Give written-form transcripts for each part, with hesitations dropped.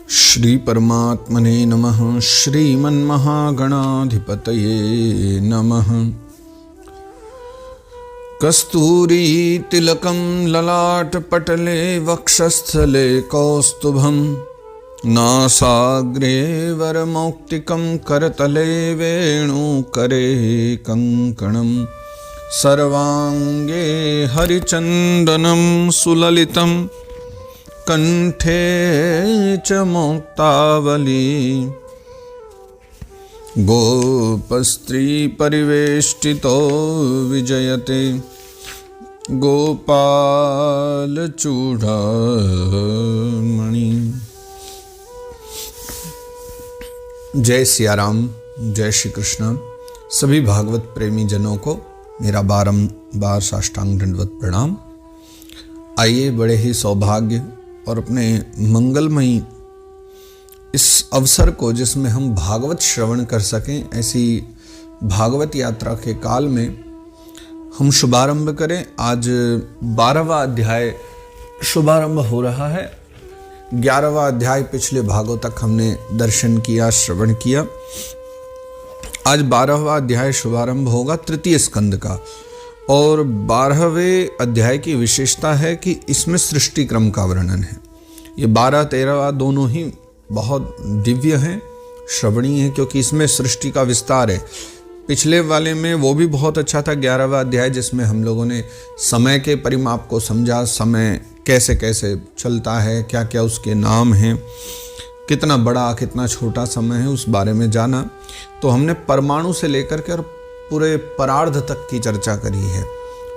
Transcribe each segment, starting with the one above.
श्री परमात्मने नमः। श्रीमन्महागणाधिपतये नमः। कस्तूरी तिलकं ललाटपटले वक्षस्थले कौस्तुभं नासाग्रे वरमौक्तिकं करतले वेणुकरे कङ्कणं सर्वाङ्गे हरिचन्दनं सुललितं कंठे च मुक्तावली गोपस्त्री परिवेष्टितो विजयते गोपाल चूड़ामणि। जय सिया राम, जय श्री कृष्ण। सभी भागवत प्रेमी जनों को मेरा बारंबार साष्टांग दंडवत प्रणाम। आइए बड़े ही सौभाग्य और अपने मंगलमयी इस अवसर को, जिसमें हम भागवत श्रवण कर सकें, ऐसी भागवत यात्रा के काल में हम शुभारंभ करें। आज 12वां अध्याय शुभारंभ हो रहा है। 11वां अध्याय पिछले भागों तक हमने दर्शन किया, श्रवण किया। आज 12वां अध्याय शुभारंभ होगा तृतीय स्कंद का। और 12वें अध्याय की विशेषता है कि इसमें सृष्टि क्रम का वर्णन है। ये 12-13 दोनों ही बहुत दिव्य हैं, श्रवणीय हैं, क्योंकि इसमें सृष्टि का विस्तार है। पिछले वाले में वो भी बहुत अच्छा था, 11वां अध्याय, जिसमें हम लोगों ने समय के परिमाप को समझा, समय कैसे कैसे चलता है, क्या क्या उसके नाम हैं, कितना बड़ा कितना छोटा समय है, उस बारे में जाना। तो हमने परमाणु से लेकर के और पूरे परार्ध तक की चर्चा करी है।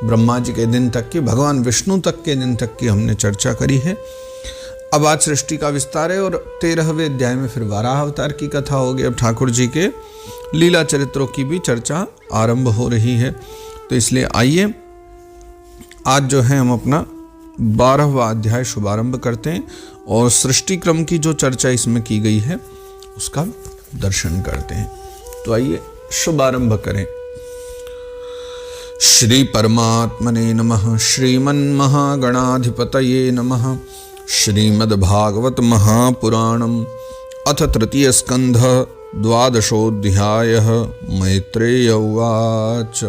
ब्रह्मा जी के दिन तक की, भगवान विष्णु तक के दिन तक की हमने चर्चा करी है। अब आज सृष्टि का विस्तार है और 13वें अध्याय में फिर वाराह अवतार की कथा होगी। अब ठाकुर जी के लीला चरित्रों की भी चर्चा आरंभ हो रही है। तो इसलिए आइए आज जो है हम अपना 12वां अध्याय शुभारंभ करते हैं और सृष्टि क्रम की जो चर्चा इसमें की गई है उसका दर्शन करते हैं। तो आइए शुभारंभ करें। श्री परमात्मने नमः। श्रीमन्महागणाधिपतये नमः। श्रीमद्भागवत महापुराणम् अथ तृतीय स्कन्धः द्वादशोऽध्यायः। मैत्रेय उवाच।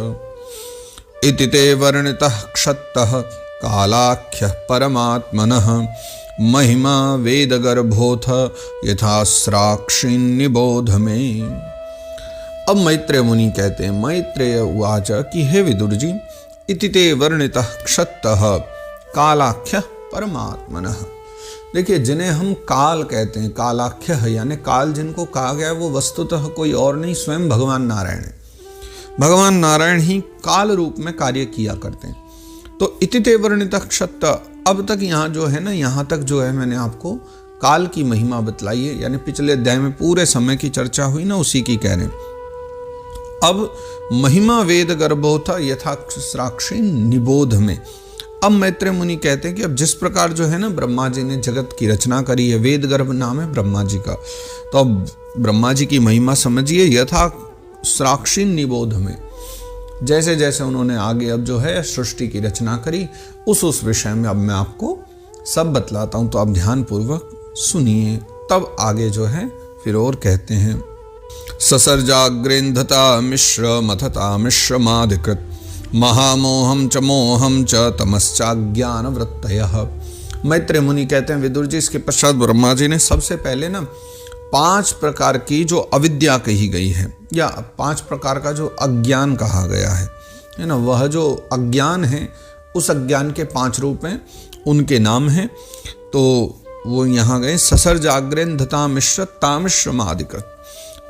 इति ते वर्णितः क्षत्तः कालाख्यः परमात्मनः महिमा वेदगर्भोऽथ यथास्राक्षीन् निबोध मे। अब मैत्रेय मुनि कहते हैं, मैत्रेय उवाच कि हे विदुर जी, इति ते वर्णितः क्षत्तः कालाख्यः परमात्मनः। देखिए, जिन्हें हम काल कहते हैं, कालाख्यः यानी काल जिनको कहा गया, वो वस्तुतः कोई और नहीं, स्वयं भगवान नारायण है। भगवान नारायण ही काल रूप में कार्य किया करते हैं। तो इति ते वर्णितः क्षत्त, अब तक यहाँ जो है ना, यहाँ तक जो है मैंने आपको काल की महिमा बतलाई है, यानी पिछले अध्याय में पूरे समय की चर्चा हुई ना, उसी की कह रहे हैं। अब महिमा वेद गर्भोथ यथास्राक्षी निबोध में। अब मैत्रेय मुनि कहते हैं कि अब जिस प्रकार जो है ना ब्रह्मा जी ने जगत की रचना करी है, वेद गर्भ नाम है ब्रह्मा जी का, तो अब ब्रह्मा जी की महिमा समझिए यथास्राक्षी निबोध में। जैसे जैसे उन्होंने आगे अब जो है सृष्टि की रचना करी, उस विषय में अब मैं आपको सब बतलाता हूँ। तो आप ध्यान पूर्वक सुनिए, तब आगे जो है फिर और कहते हैं। ससर्जाग्रेन्धता मिश्र मथता मिश्रमाधिकृत महामोहम च मोहम च तमश्चाज्ञान वृत्तयः। मैत्रेय मुनि कहते हैं, विदुर जी, इसके पश्चात ब्रह्मा जी ने सबसे पहले ना 5 प्रकार की जो अविद्या कही गई है, या 5 प्रकार का जो अज्ञान कहा गया है ना, वह जो अज्ञान है, उस अज्ञान के 5 रूप हैं, उनके नाम हैं। तो वो यहाँ गए, ससर्जाग्रेन्धता मिश्र तामिश्रमाधिकृत।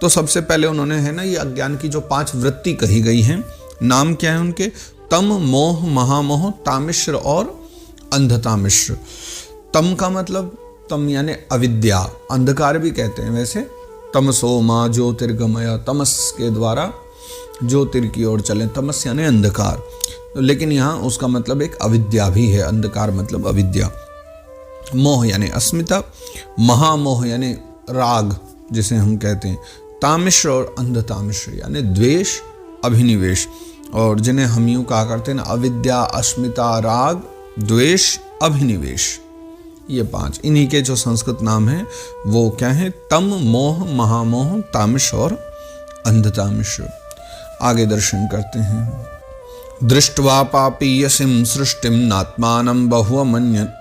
तो सबसे पहले उन्होंने है ना ये अज्ञान की जो 5 वृत्ति कही गई हैं, नाम क्या है उनके? तम, मोह, महामोह, तामिश्र और अंधतामिश्र। तम का मतलब, तम यानी अविद्या, अंधकार भी कहते हैं वैसे। तमसो मा ज्योतिर्गमय, तमस के द्वारा ज्योतिर की ओर चले, तमस यानी अंधकार। लेकिन यहाँ उसका मतलब एक अविद्या भी है, अंधकार मतलब अविद्या। मोह यानी अस्मिता, महामोह यानी राग जिसे हम कहते हैं, तामिश्र और अंधतामिश्र यानी द्वेष, अभिनिवेश। और जिन्हें हम यूँ कहा करते हैं ना, अविद्या, अस्मिता, राग, द्वेष, अभिनिवेश, ये 5 इन्हीं के जो संस्कृत नाम हैं वो क्या है? तम, मोह, महामोह, तामस और अंधतामस। आगे दर्शन करते हैं। दृष्ट्वा पापीयसीं सृष्टिं नात्मानं बहुमन्यत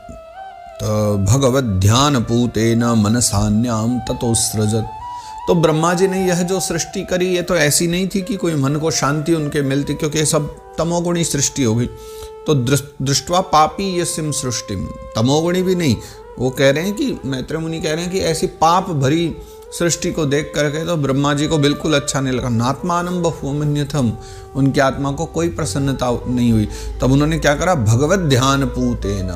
भगवद्ध्यानपूतेन मनसान्याम ततोसृजत। तो ब्रह्मा जी ने यह जो सृष्टि करी ये तो ऐसी नहीं थी कि कोई मन को शांति उनके मिलती, क्योंकि सब तमोगुणी सृष्टि हो गई। तो दृष्ट्वा पापीयसीं सृष्टिम, तमोगुणी भी नहीं। वो कह रहे हैं कि मैत्रेय मुनि कह रहे हैं कि ऐसी पाप भरी सृष्टि को देख करके तो ब्रह्मा जी को बिल्कुल अच्छा नहीं लगा। नात्मानं बहुमन्यथम, उनकी आत्मा को कोई प्रसन्नता नहीं हुई। तब उन्होंने क्या करा? भगवत ध्यान पूतेन,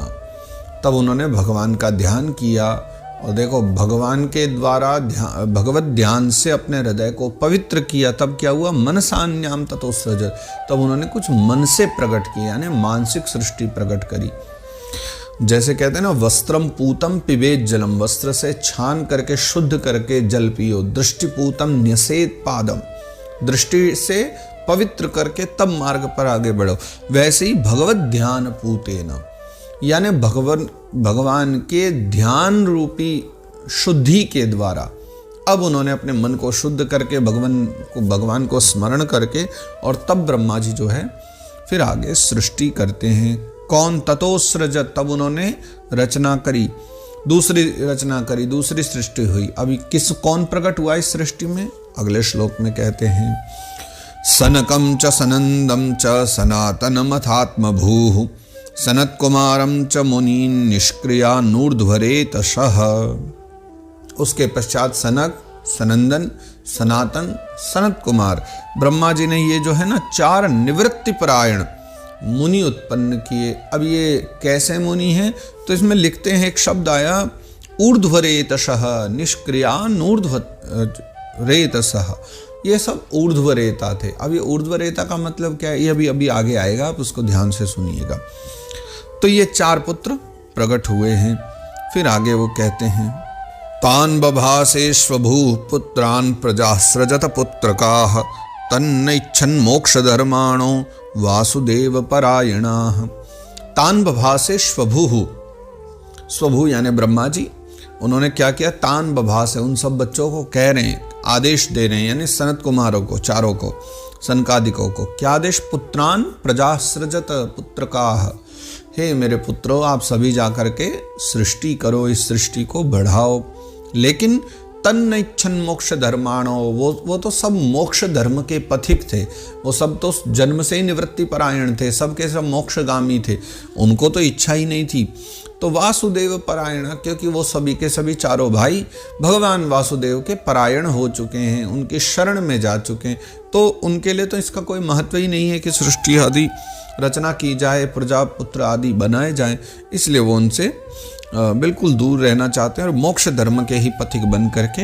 तब उन्होंने भगवान का ध्यान किया। और देखो भगवान के द्वारा भगवत ध्यान से अपने हृदय को पवित्र किया। तब क्या हुआ? मनसान्याम ततोसृजत, तब उन्होंने कुछ मन से प्रकट किया, यानी मानसिक सृष्टि प्रकट करी। जैसे कहते हैं ना, वस्त्रम पूतम पिबेत जलम, वस्त्र से छान करके शुद्ध करके जल पियो। दृष्टिपूतम न्यसेत पादम, दृष्टि से पवित्र करके तब मार्ग पर आगे बढ़ो। वैसे ही भगवत ध्यान पूतेन, यानी भगवान के ध्यान रूपी शुद्धि के द्वारा अब उन्होंने अपने मन को शुद्ध करके भगवान को स्मरण करके और तब ब्रह्मा जी जो है फिर आगे सृष्टि करते हैं। कौन? ततोसृजत, तब उन्होंने रचना करी, दूसरी रचना करी, दूसरी सृष्टि हुई। अभी कौन प्रकट हुआ इस सृष्टि में? अगले श्लोक में कहते हैं, सनकम च सनंदम च सनातनमथात्मभूः सनत कुमारम च मुनीन निष्क्रिया नूर्ध्वरेतशः। उसके पश्चात सनक, सनंदन, सनातन, सनत कुमार, ब्रह्मा जी ने ये जो है ना 4 निवृत्ति परायण मुनि उत्पन्न किए। अब ये कैसे मुनि हैं? तो इसमें लिखते हैं, एक शब्द आया ऊर्ध्वरेतशः, निष्क्रिया नूर्ध्वरेतशः, ये सब ऊर्ध्वरेता थे। अब ये ऊर्ध्वरेता का मतलब क्या है? ये अभी आगे आएगा, आप उसको ध्यान से सुनिएगा। तो ये 4 पुत्र प्रकट हुए हैं। फिर आगे वो कहते हैं, तान बभासे स्वभू पुत्रान प्रजासृजत पुत्रकाः तन्नैच्छन् मोक्षधर्माणो वासुदेव परायणाः। तान बभासे स्वभू, स्वभू यानी ब्रह्मा जी, उन्होंने क्या किया? तान बभासे, उन सब बच्चों को कह रहे हैं, आदेश दे रहे हैं, यानी सनत कुमारों को, चारों को, सनकादिकों को। क्या आदेश? पुत्रान प्रजासृजत पुत्रकाः, हे मेरे पुत्रों आप सभी जाकर के सृष्टि करो, इस सृष्टि को बढ़ाओ। लेकिन तन्नैच्छन् मोक्ष धर्माणो, वो तो सब मोक्ष धर्म के पथिक थे, वो सब तो जन्म से ही निवृत्ति परायण थे, सब के सब मोक्षगामी थे, उनको तो इच्छा ही नहीं थी। तो वासुदेव परायण, क्योंकि वो सभी के सभी चारों भाई भगवान वासुदेव के परायण हो चुके हैं, उनकी शरण में जा चुके हैं, तो उनके लिए तो इसका कोई महत्व ही नहीं है कि सृष्टि आदि रचना की जाए, प्रजापुत्र आदि बनाए जाएं। इसलिए वो उनसे बिल्कुल दूर रहना चाहते हैं और मोक्ष धर्म के ही पथिक बन करके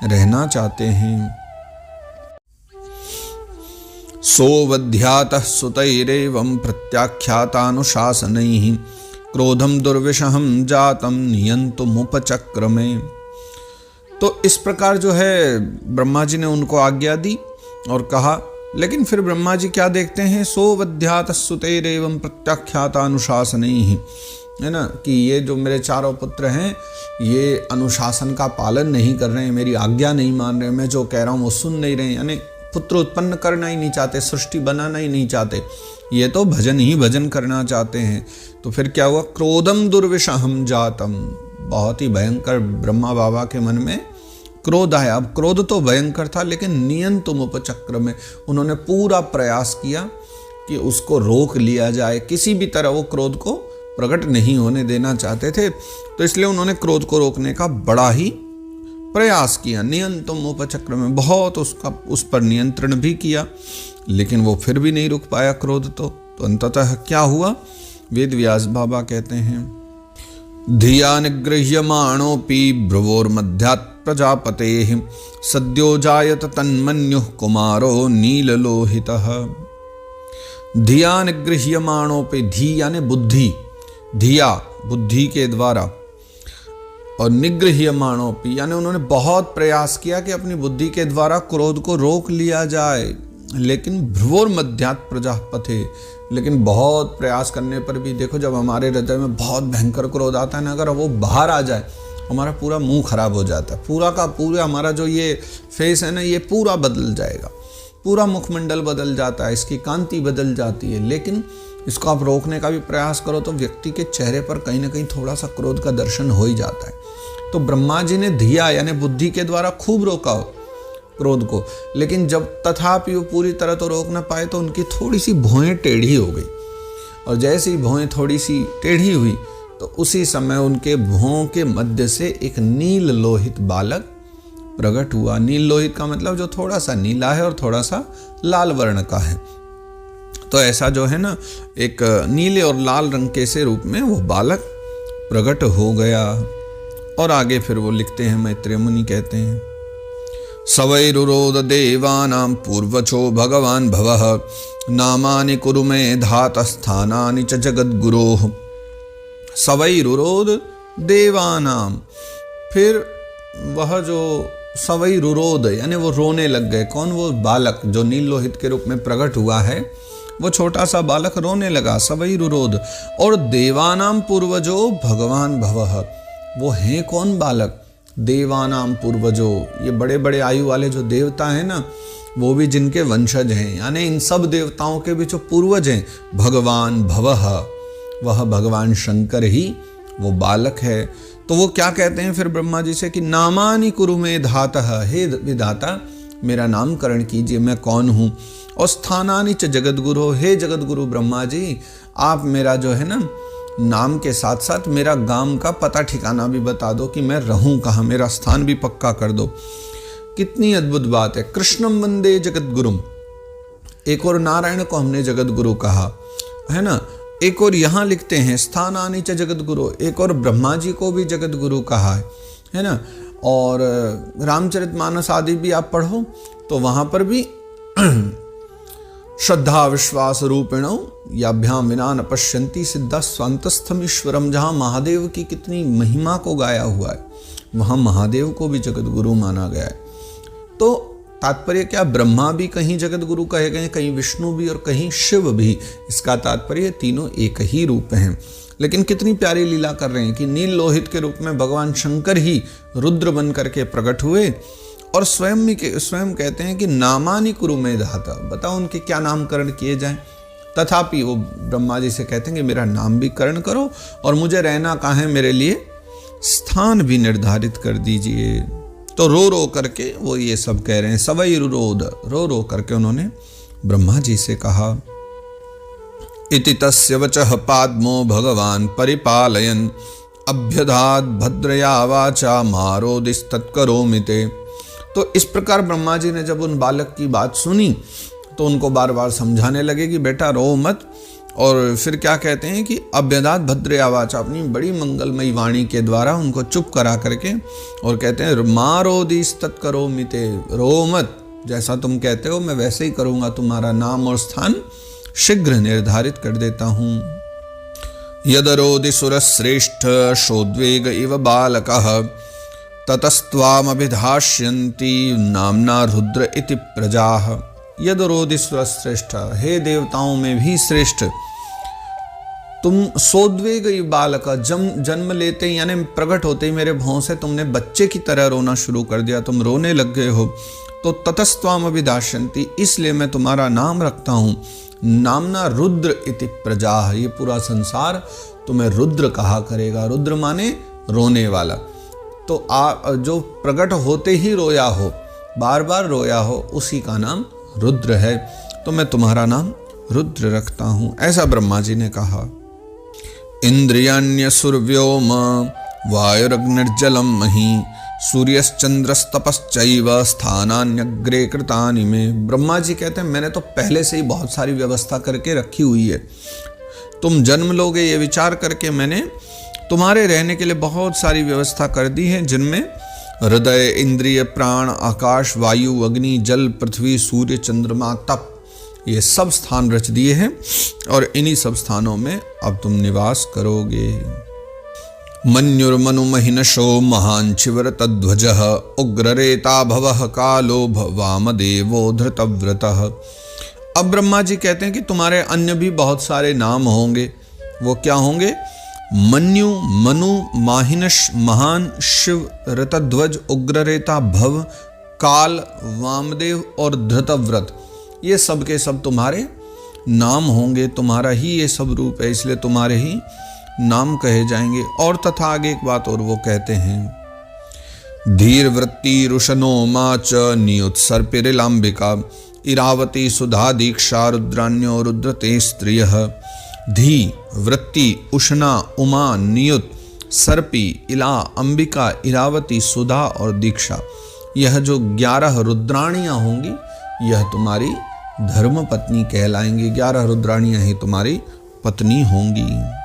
रहना चाहते हैं। सोवध्यातः सुतैरेवं प्रत्याख्यातानुशासनैः क्रोधम दुर्विषहं जातम नियंतुमुपचक्रमे। तो इस प्रकार जो है ब्रह्मा जी ने उनको आज्ञा दी और कहा, लेकिन फिर ब्रह्मा जी क्या देखते हैं? सोवध्यातः सुतैरेवं प्रत्याख्यातानुशासनैः, है ना, कि ये जो मेरे चारों पुत्र हैं ये अनुशासन का पालन नहीं कर रहे हैं, मेरी आज्ञा नहीं मान रहे, मैं जो कह रहा हूँ वो सुन नहीं रहे, यानी पुत्र उत्पन्न करना ही नहीं चाहते, सृष्टि बनाना ही नहीं चाहते, ये तो भजन ही भजन करना चाहते हैं। तो फिर क्या हुआ? क्रोधम दुर्विषहं जातम, बहुत ही भयंकर ब्रह्मा बाबा के मन में क्रोध आया। अब क्रोध तो भयंकर था, लेकिन नियंतुम उपचक्र में उन्होंने पूरा प्रयास किया कि उसको रोक लिया जाए, किसी भी तरह वो क्रोध को प्रकट नहीं होने देना चाहते थे। तो इसलिए उन्होंने क्रोध को रोकने का बड़ा ही प्रयास किया, नियंतुम उपचक्र में बहुत उस पर नियंत्रण भी किया, लेकिन वो फिर भी नहीं रुक पाया क्रोध। तो अंततः क्या हुआ? वेद व्यास बाबा कहते हैं, धिया निगृह्यमाणोऽपि भ्रुवोर्मध्यात् प्रजापतेः सद्यो जायत तन्मन्युः कुमारो नीललोहितः। धिया निगृह्यमाणोऽपि, धी यानी बुद्धि, धिया बुद्धि के द्वारा, और निगृह्यमाणोऽपि यानी उन्होंने बहुत प्रयास किया कि अपनी बुद्धि के द्वारा क्रोध को रोक लिया जाए, लेकिन भ्रुवोर मध्यात् प्रजापते, लेकिन बहुत प्रयास करने पर भी देखो, जब हमारे हृदय में बहुत भयंकर क्रोध आता है ना, अगर वो बाहर आ जाए हमारा पूरा मुंह खराब हो जाता है, पूरा का पूरा हमारा जो ये फेस है ना, ये पूरा बदल जाएगा, पूरा मुखमंडल बदल जाता है, इसकी कांति बदल जाती है। लेकिन इसको आप रोकने का भी प्रयास करो तो व्यक्ति के चेहरे पर कहीं ना कहीं थोड़ा सा क्रोध का दर्शन हो ही जाता है। तो ब्रह्मा जी ने धिया यानी बुद्धि के द्वारा खूब रोका क्रोध को, लेकिन जब तथापि वो पूरी तरह तो रोक ना पाए तो उनकी थोड़ी सी भौहें टेढ़ी हो गई, और जैसे ही भौहें थोड़ी सी टेढ़ी हुई तो उसी समय उनके भौहों के मध्य से एक नील लोहित बालक प्रकट हुआ। नील लोहित का मतलब जो थोड़ा सा नीला है और थोड़ा सा लाल वर्ण का है। तो ऐसा जो है ना, एक नीले और लाल रंग के से रूप में वो बालक प्रकट हो गया। और आगे फिर वो लिखते हैं, मैत्रेय मुनि कहते हैं, सवैरुरोद देवानां पूर्वचो भगवान भवः नामानि कुरु मे धात स्थानानि च जगद्गुरोः। सवैरुरोद देवानां, फिर वह जो सवैरुरोद यानी वो रोने लग गए। कौन? वो बालक जो नील लोहित के रूप में प्रकट हुआ है, वो छोटा सा बालक रोने लगा, सवैरुरोद। और देवानां पूर्वजो भगवान भवः, वो हैं कौन बालक? देवानां पूर्वजो, ये बड़े बड़े आयु वाले जो देवता हैं ना, वो भी जिनके वंशज हैं, यानी इन सब देवताओं के भी जो पूर्वज हैं, भगवान भवः, वह भगवान शंकर ही वो बालक है। तो वो क्या कहते हैं फिर ब्रह्मा जी से कि नामानि कुरु मे धातः, हे विधाता मेरा नामकरण कीजिए, मैं कौन हूँ। और स्थानानि च जगद्गुरु, हे जगद्गुरु ब्रह्मा जी आप मेरा जो है ना नाम के साथ साथ मेरा गांव का पता ठिकाना भी बता दो कि मैं रहूं कहाँ, मेरा स्थान भी पक्का कर दो। कितनी अद्भुत बात है। कृष्णम वंदे जगद्गुरुम, एक और नारायण को हमने जगद्गुरु कहा है ना, एक और यहाँ लिखते हैं स्थानानि च जगद्गुरु, एक और ब्रह्मा जी को भी जगद्गुरु कहा है ना। और रामचरितमानस आदि भी आप पढ़ो तो वहाँ पर भी श्रद्धा विश्वास रूपिणो याभ्याम विना न पश्यन्ति सिद्धा स्वांतस्थम ईश्वरम, जहाँ महादेव की कितनी महिमा को गाया हुआ है, वहाँ महादेव को भी जगद्गुरु माना गया है। तो तात्पर्य क्या? ब्रह्मा भी कहीं जगद्गुरु कहे गए, कहीं विष्णु भी और कहीं शिव भी। इसका तात्पर्य तीनों एक ही रूप हैं। लेकिन कितनी प्यारी लीला कर रहे हैं कि नील लोहित के रूप में भगवान शंकर ही रुद्र बन करके प्रकट हुए और स्वयं कहते हैं कि नामानि कुरु मे धाता, बताओ उनके क्या नामकरण किए जाएं। तथापि वो ब्रह्मा जी से कहते हैं कि मेरा नाम भी करण करो और मुझे रहना कहाँ है, मेरे लिए स्थान भी निर्धारित कर दीजिए। तो रो रो करके वो ये सब कह रहे हैं, सवैरुरोद, रो रो करके उन्होंने ब्रह्मा जी से कहा। इति तस्य वचः पाद्मो भगवान परिपालयन् अभ्यधात् भद्रया वाचा मारोदिस्तत्करोमि ते। तो इस प्रकार ब्रह्मा जी ने जब उन बालक की बात सुनी तो उनको बार बार समझाने लगे कि बेटा रो मत। और फिर क्या कहते हैं कि अभ्यधात् भद्रया वाचा, अपनी बड़ी मंगलमयी वाणी के द्वारा उनको चुप करा करके और कहते हैं मारोदिस्तत्करोमि ते, रो मत, जैसा तुम कहते हो मैं वैसे ही करूँगा, तुम्हारा नाम और स्थान शीघ्र निर्धारित कर देता हूँ। यदरोदि सुरश्रेष्ठ शोद्वेग इव बालकः ततस्त्वामभिधास्यन्ति नाम्ना रुद्र इति प्रजाः। यदरोदि सुरश्रेष्ठ, हे देवताओं में भी श्रेष्ठ, तुम सोद्वेग इव बालक, जन्म लेते ही यानी प्रकट होते ही मेरे भौं से तुमने बच्चे की तरह रोना शुरू कर दिया, तुम रोने लग गए हो। तो ततस्त्वामभिधास्यन्ति, इसलिए मैं तुम्हारा नाम रखता हूँ नामना रुद्र इति प्रजा। ये पूरा संसार तुम्हें रुद्र कहा करेगा। रुद्र माने रोने वाला। तो जो प्रकट होते ही रोया हो, बार बार रोया हो, उसी का नाम रुद्र है। तो मैं तुम्हारा नाम रुद्र रखता हूँ, ऐसा ब्रह्मा जी ने कहा। इंद्रियाण्य सुरव्योम वायुरग्निर्जलम मही सूर्यश्चंद्रस्तपश्चैव स्थानान्यग्रे कृतानि में। ब्रह्मा जी कहते हैं मैंने तो पहले से ही बहुत सारी व्यवस्था करके रखी हुई है, तुम जन्म लोगे ये विचार करके मैंने तुम्हारे रहने के लिए बहुत सारी व्यवस्था कर दी है, जिनमें हृदय, इंद्रिय, प्राण, आकाश, वायु, अग्नि, जल, पृथ्वी, सूर्य, चंद्रमा, तप, ये सब स्थान रच दिए हैं और इन्हीं सब स्थानों में अब तुम निवास करोगे। मन्युर्मनुमहिनशो महान् चिवरतध्वजः उग्ररेता भवः कालो वामदेवो धृतव्रतः। अब ब्रह्मा जी कहते हैं कि तुम्हारे अन्य भी बहुत सारे नाम होंगे। वो क्या होंगे? मन्यु, मनु, माहिनश, महान, शिव, रतध्वज, उग्ररेता, भव, काल, वामदेव और धृतव्रत। ये सब के सब तुम्हारे नाम होंगे। तुम्हारा ही ये सब रूप है, इसलिए तुम्हारे ही नाम कहे जाएंगे। और तथा आगे एक बात और वो कहते हैं, धीर वृत्ति रुशनो माच नियुत्सर्पिरिलांबिका इरावती सुधा दीक्षा रुद्रान्यो रुद्रते स्त्रियः। धी, वृत्ति, उष्णा, उमा, नियुत, सर्पी, इला, अंबिका, इरावती, सुधा और दीक्षा, यह जो 11 रुद्राणियां होंगी यह तुम्हारी धर्म पत्नी कहलाएंगी। 11 रुद्राणियां ही तुम्हारी पत्नी होंगी।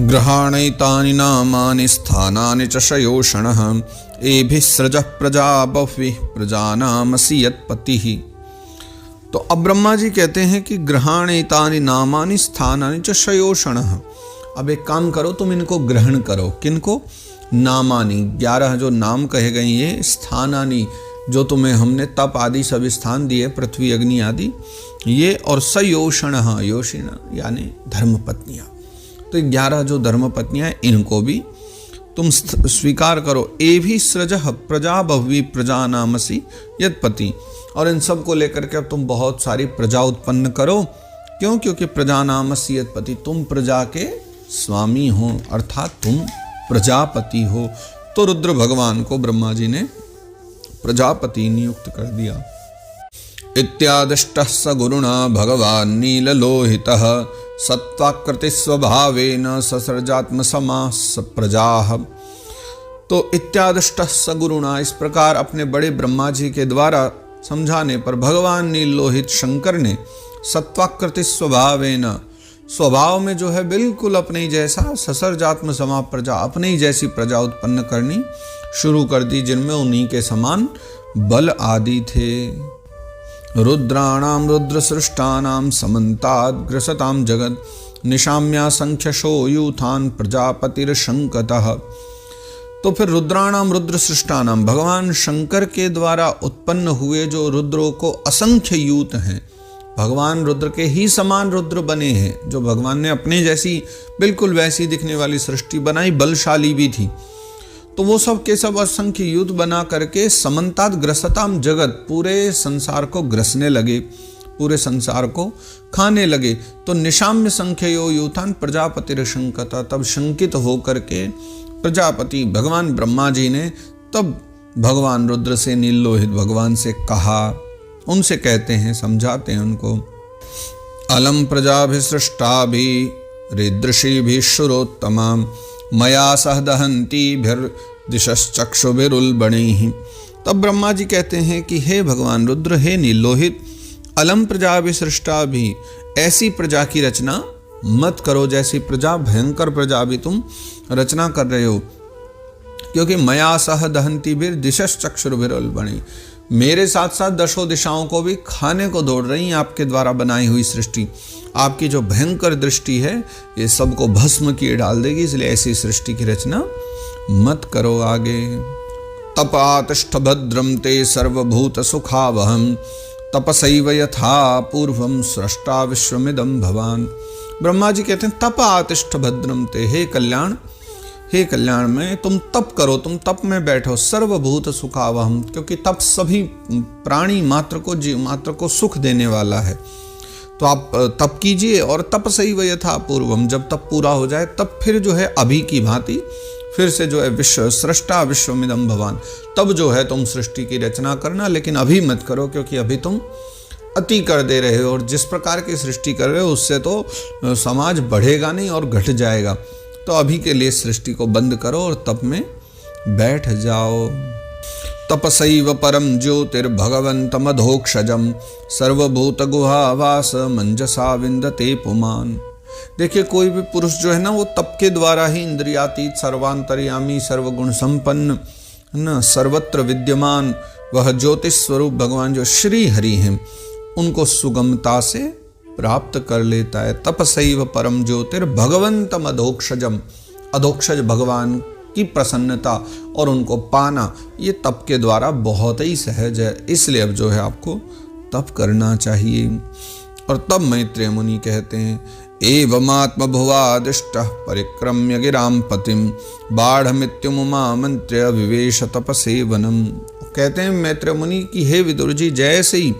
ग्रहाणैतानि नामानि स्थानानि च शयोषणः एभिः सृजः प्रजा बह्वीः प्रजानामसि यत्पतिः। तो अब ब्रह्मा जी कहते हैं कि ग्रहाणैतानि नामानि स्थानानि च शयोषणः। अब एक काम करो, तुम इनको ग्रहण करो। किनको? नामानि, 11 जो नाम कहे गए ये, स्थानानि जो तुम्हें हमने तप आदि सभी स्थान दिए, पृथ्वी अग्नि आदि ये, और सयोषणः, योषिणा यानी धर्म पत्नियां। तो 11 जो धर्म पत्नियां हैं इनको भी तुम स्वीकार करो। ए भी सृजः प्रजा बह्वी प्रजा नामसी यत्पति। और इन सब को लेकर के अब तुम बहुत सारी प्रजा उत्पन्न करो। क्यों? क्योंकि प्रजा नामसी यत्पति, तुम प्रजा के स्वामी हो, अर्थात तुम प्रजापति हो। तो रुद्र भगवान को ब्रह्मा जी ने प्रजापति नियुक्त कर दिया। इत्यादिष्टः स गुरुणा भगवान् नीललोहितः सत्वाकृति स्वभावेन ससर्जात्म समास प्रजाः। तो इत्यादिष्टः स गुरुणा, इस प्रकार अपने बड़े ब्रह्मा जी के द्वारा समझाने पर भगवान नीललोहित शंकर ने सत्वाकृति स्वभावेन, स्वभाव में जो है बिल्कुल अपने ही जैसा, ससर्जात्म समा प्रजा, अपने ही जैसी प्रजा उत्पन्न करनी शुरू कर दी, जिनमें उन्हीं के समान बल आदि थे। रुद्राणाम रुद्र सृष्टानाम समन्ताद् ग्रसताम जगत निशाम्या संख्यशो यूथान प्रजापतिर्शंकतः। तो फिर रुद्राणाम रुद्र सृष्टानाम, भगवान शंकर के द्वारा उत्पन्न हुए जो रुद्रों को असंख्य यूथ हैं, भगवान रुद्र के ही समान रुद्र बने हैं, जो भगवान ने अपने जैसी बिल्कुल वैसी दिखने वाली सृष्टि बनाई, बलशाली भी थी। तो वो सब के सब असंख्य युद्ध बना करके समन्तात ग्रसताम जगत, पूरे संसार को ग्रसने लगे, पूरे संसार को खाने लगे। तो निशाम्य संख्यो यूथान प्रजापतिर्शंकतः, तब शंकित होकर के प्रजापति भगवान ब्रह्मा जी ने तब भगवान रुद्र से, नीललोहित भगवान से कहा, उनसे कहते हैं, समझाते हैं उनको, अलम प्रजाभिसृष्टाभि रीदृशीभिः मया सह दहन्तीभिर्दिशश्चक्षुभिरुल्बणैः। तब ब्रह्मा जी कहते हैं कि हे भगवान रुद्र, हे नीललोहित, अलम प्रजाभिसृष्टाभि, ऐसी प्रजा की रचना मत करो जैसी प्रजा, भयंकर प्रजा भी तुम रचना कर रहे हो। क्योंकि मया सह दहन्तीभिर्दिशश्चक्षुभिरुल्बणैः, मेरे साथ साथ 10 दिशाओं को भी खाने को दौड़ रही है आपके द्वारा बनाई हुई सृष्टि। आपकी जो भयंकर दृष्टि है ये सबको भस्म किए डाल देगी, इसलिए ऐसी सृष्टि की रचना मत करो। आगे, तपातिष्ठ भद्रम ते सर्वभूत सुखावहम तपसैव यथा पूर्वम सृष्टा विश्वमिदं भवान। ब्रह्मा जी कहते हैं तपातिष्ठ भद्रम ते, हे कल्याण, हे कल्याण में तुम तप करो, तुम तप में बैठो, सर्वभूत सुखावहम, क्योंकि तप सभी प्राणी मात्र को, जीव मात्र को सुख देने वाला है। तो आप तप कीजिए, और तप सही व यथा पूर्वम, जब तप पूरा हो जाए तब फिर जो है अभी की भांति फिर से जो है विश्व सृष्टा विश्वमिदं भवान, तब जो है तुम सृष्टि की रचना करना, लेकिन अभी मत करो, क्योंकि अभी तुम अति कर दे रहे हो, और जिस प्रकार की सृष्टि कर रहे हो उससे तो समाज बढ़ेगा नहीं और घट जाएगा। तो अभी के लिए सृष्टि को बंद करो और तप में बैठ जाओ। तपसैव परम ज्योतिर्भगवन्तमधोक्षजं सर्वभूत गुहावास मंजसा विंदते पुमान। देखिए, कोई भी पुरुष जो है ना, वो तप के द्वारा ही इंद्रियातीत, सर्वांतर्यामी, सर्वगुण संपन्न, न सर्वत्र विद्यमान वह ज्योतिष स्वरूप भगवान जो श्री हरि हैं, उनको सुगमता से प्राप्त कर लेता है। तपसैव परम ज्योतिर्भगवन्तमधोक्षजम, अधोक्षज भगवान की प्रसन्नता और उनको पाना ये तप के द्वारा बहुत ही सहज है। इसलिए अब जो है आपको तप करना चाहिए। और तब मैत्रेय मुनि कहते हैं, एवमात्मभुवादिष्टः परिक्रम्य गिराम पतिम बाढ़मित्युमुमा मंत्र्य विवेश तपसेवनम। कहते हैं मैत्रेय मुनि की हे विदुर जी, जैसे ही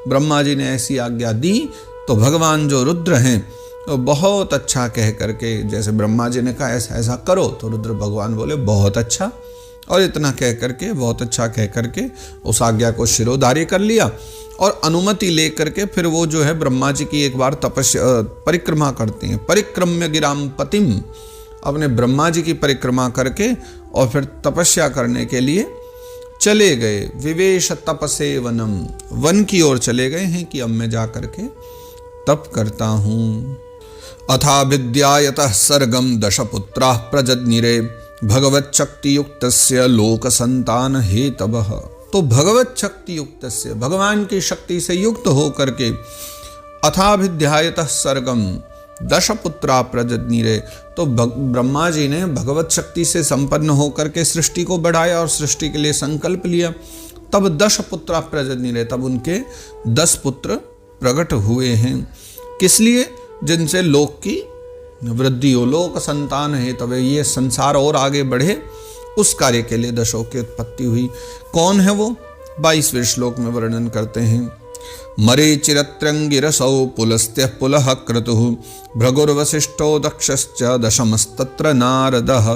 ब्रह्मा जी ने ऐसी आज्ञा दी तो भगवान जो रुद्र हैं तो बहुत अच्छा कह करके, जैसे ब्रह्मा जी ने कहा ऐसा ऐसा करो तो रुद्र भगवान बोले बहुत अच्छा, और इतना कह करके, बहुत अच्छा कह करके उस आज्ञा को शिरोधार्य कर लिया और अनुमति ले करके फिर वो जो है ब्रह्मा जी की एक बार तपस्या परिक्रमा करते हैं। परिक्रम्य गिराम पतिम, अपने ब्रह्मा जी की परिक्रमा करके और फिर तपस्या करने के लिए चले गए। विवेश तपसे वनम, वन की ओर चले गए हैं कि अब मैं जा करके तप करता हूँ। अथा विद्यायतः सर्गम दशपुत्राः प्रजज्ञिरे भगवत शक्ति युक्तस्य लोक संतान हेतवः। तो भगवत शक्ति युक्तस्य, भगवान की शक्ति से युक्त हो करके, अथाभिध्यायतः सर्गम दशपुत्रा प्रजज्ञिरे, तो ब्रह्मा जी ने भगवत शक्ति से संपन्न होकर के सृष्टि को बढ़ाया और सृष्टि के लिए संकल्प लिया। तब 10 पुत्रा प्रजज्ञिरे, तब उनके 10 पुत्र प्रकट हुए हैं। किस लिए? जिनसे लोक की वृद्धि हो, लोक संतान है, तब ये संसार और आगे बढ़े, उस कार्य के लिए 10 की उत्पत्ति हुई। कौन है वो? 22वें श्लोक में वर्णन करते हैं। मरीचिरत्रंगिरसौ पुलस्त्य पुलः क्रतुः भृगुर्वसिष्ठो दक्षश्च दशमस्तत्र नारदः।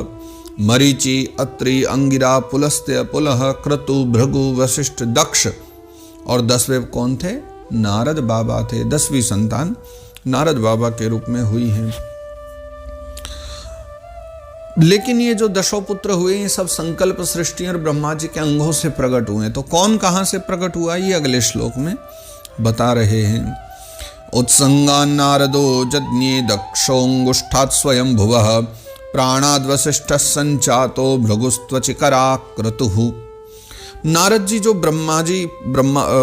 मरीचि, अत्रि, अंगिरा, पुलस्त्य, पुलह, क्रतु, भृगु, वशिष्ठ, दक्ष, और 10वें कौन थे? नारद बाबा थे। 10वीं संतान नारद बाबा के रूप में हुई है। लेकिन ये जो 10 पुत्र हुए ये सब संकल्प सृष्टि और ब्रह्मा जी के अंगों से प्रकट हुए। तो कौन कहां से प्रकट हुआ ये अगले श्लोक में बता रहे हैं। उत्संगान नारदो जज्ञे दक्षोंगुष्ठात् स्वयं भुवः प्राणाद् वसिष्ठः संचातो भृगुस्त्वचिकराक्रतुः। नारद जी जो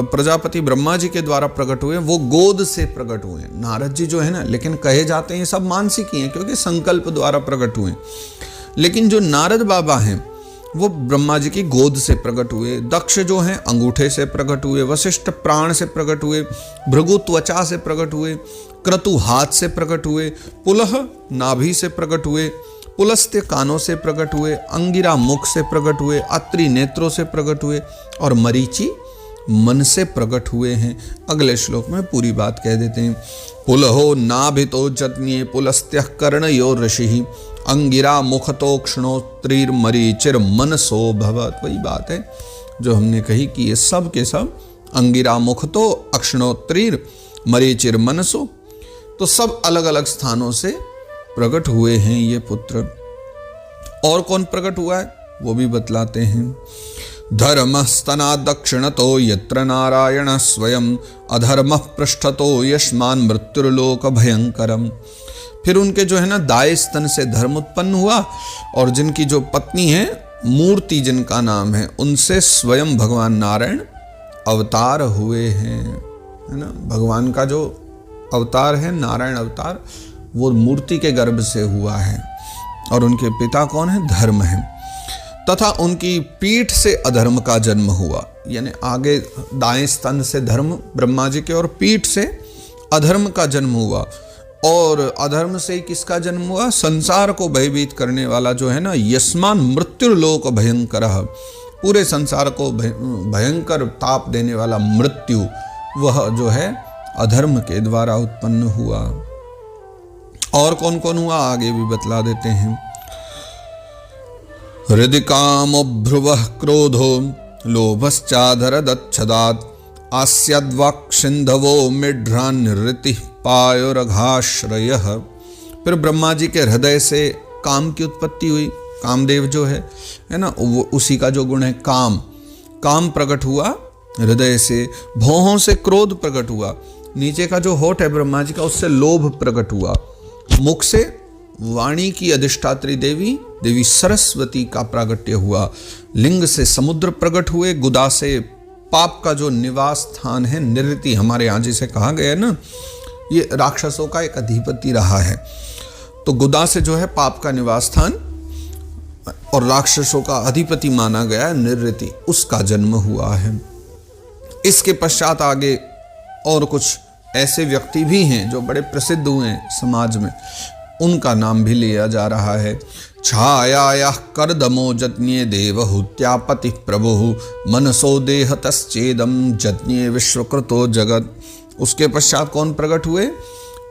प्रजापति ब्रह्मा जी के द्वारा प्रकट हुए वो गोद से प्रकट हुए। नारद जी जो है ना, लेकिन कहे जाते हैं सब मानसिक ही हैं क्योंकि संकल्प द्वारा प्रकट हुए। लेकिन जो नारद बाबा हैं वो ब्रह्मा जी की गोद से प्रकट हुए। दक्ष जो हैं अंगूठे से प्रकट हुए, वशिष्ठ प्राण से प्रकट हुए, भृगु त्वचा से प्रकट हुए, क्रतु हाथ से प्रकट हुए, पुलह नाभि से प्रकट हुए, पुलस्त्य कानों से प्रकट हुए, अंगिरा मुख से प्रकट हुए, अत्रि नेत्रों से प्रकट हुए, और मरीचि मन से प्रकट हुए हैं। अगले श्लोक में पूरी बात कह देते हैं। पुलहो नाभितो जज्ञे पुलस्त्य कर्णयो ऋषि अंगिरा मुखतोक्षणोत्रीर मरीचिर मनसो भवत। वही बात है जो हमने कही कि ये सब के सब अंगिरा मुखतो अक्षणोत्रीर मरीचिर मनसो, तो सब अलग अलग स्थानों से प्रकट हुए हैं ये पुत्र। और कौन प्रकट हुआ है वो भी बतलाते हैं। धर्म स्तना दक्षिणतो यत्र नारायण स्वयं अधर्म पृष्ठतो यस्मान मृत्युर्लोक भयंकरम। फिर उनके जो है ना दाएं स्तन से धर्म उत्पन्न हुआ, और जिनकी जो पत्नी है मूर्ति जिनका नाम है उनसे स्वयं भगवान नारायण अवतार हुए हैं, है ना। भगवान का जो अवतार है नारायण अवतार वो मूर्ति के गर्भ से हुआ है, और उनके पिता कौन है? धर्म है। तथा उनकी पीठ से अधर्म का जन्म हुआ, यानी आगे दाएं स्तन से धर्म ब्रह्मा जी के और पीठ से अधर्म का जन्म हुआ। और अधर्म से किसका जन्म हुआ? संसार को भयभीत करने वाला जो है ना यस्मान मृत्युर्लोक भयंकर, पूरे संसार को भयंकर ताप देने वाला मृत्यु, वह जो है अधर्म के द्वारा उत्पन्न हुआ। और कौन कौन हुआ आगे भी बतला देते हैं। हृदि कामो भ्रुवः क्रोधो लोभश्चाधर दच्छदात् आस्यद्वाक्सिन्धवो मिढ्रान्नृतिः पायोरघाश्रयः। फिर ब्रह्मा जी के हृदय से काम की उत्पत्ति हुई। कामदेव जो है ना, वो उसी का जो गुण है काम, काम प्रकट हुआ हृदय से। भौहों से क्रोध प्रकट हुआ। नीचे का जो होठ है ब्रह्मा जी का उससे लोभ प्रकट हुआ। मुख से वाणी की अधिष्ठात्री देवी सरस्वती का प्रागट्य हुआ। लिंग से समुद्र प्रकट हुए। गुदा से पाप का जो निवास स्थान है निरृति, हमारे यहाँ जिसे कहा गया है ना, ये राक्षसों का एक अधिपति रहा है। तो गुदा से जो है पाप का निवास स्थान और राक्षसों का अधिपति माना गया है निरृति, उसका जन्म हुआ है। इसके पश्चात आगे और कुछ ऐसे व्यक्ति भी हैं जो बड़े प्रसिद्ध हुए हैं समाज में, उनका नाम भी लिया जा रहा है। छाया कर्दमो जज्ञे देवहूत्यापति प्रभु मनसो देहतश्चेदम जज्ञे विश्वकृतो जगत। उसके पश्चात कौन प्रकट हुए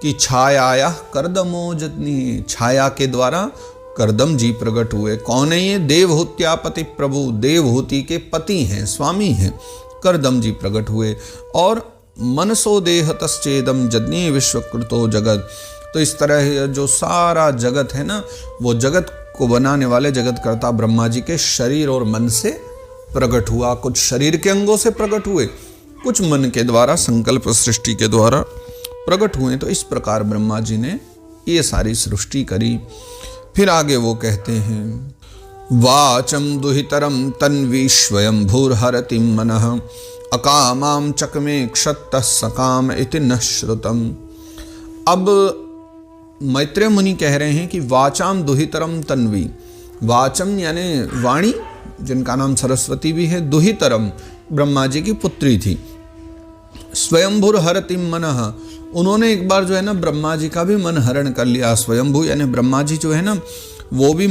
कि छाया कर्दमो जज्ञे, छाया के द्वारा कर्दम जी प्रकट हुए। कौन है ये? देवहूत्यापति प्रभु, देवहूति के पति हैं, स्वामी हैं, कर्दम जी प्रकट हुए। और मनसो देहतश्चेदम जज्ञे विश्वकृतो जगत। तो इस तरह जो सारा जगत है ना, वो जगत को बनाने वाले जगतकर्ता ब्रह्मा जी के शरीर और मन से प्रकट हुआ। कुछ शरीर के अंगों से प्रकट हुए, कुछ मन के द्वारा संकल्प सृष्टि के द्वारा प्रकट हुए। तो इस प्रकार ब्रह्मा जी ने ये सारी सृष्टि करी। फिर आगे वो कहते हैं वाचम दुहितरम तन्वी स्वयं भूर्हरति मनः अकामाम चकमे क्षत्तः सकाम इति न श्रुतम। अब मैत्रेय मुनि कह रहे हैं कि वाचाम दुहितरम तन्वी, वाचम यानी वाणी, जिनका नाम सरस्वती भी है, दुहितरम ब्रह्मा जी की पुत्री थी, स्वयंभूर हरति मनः, उन्होंने एक बार जो है ना ब्रह्मा जी का भी मन हरण कर लिया। स्वयंभू यानी ब्रह्मा जी जो है ना वो भी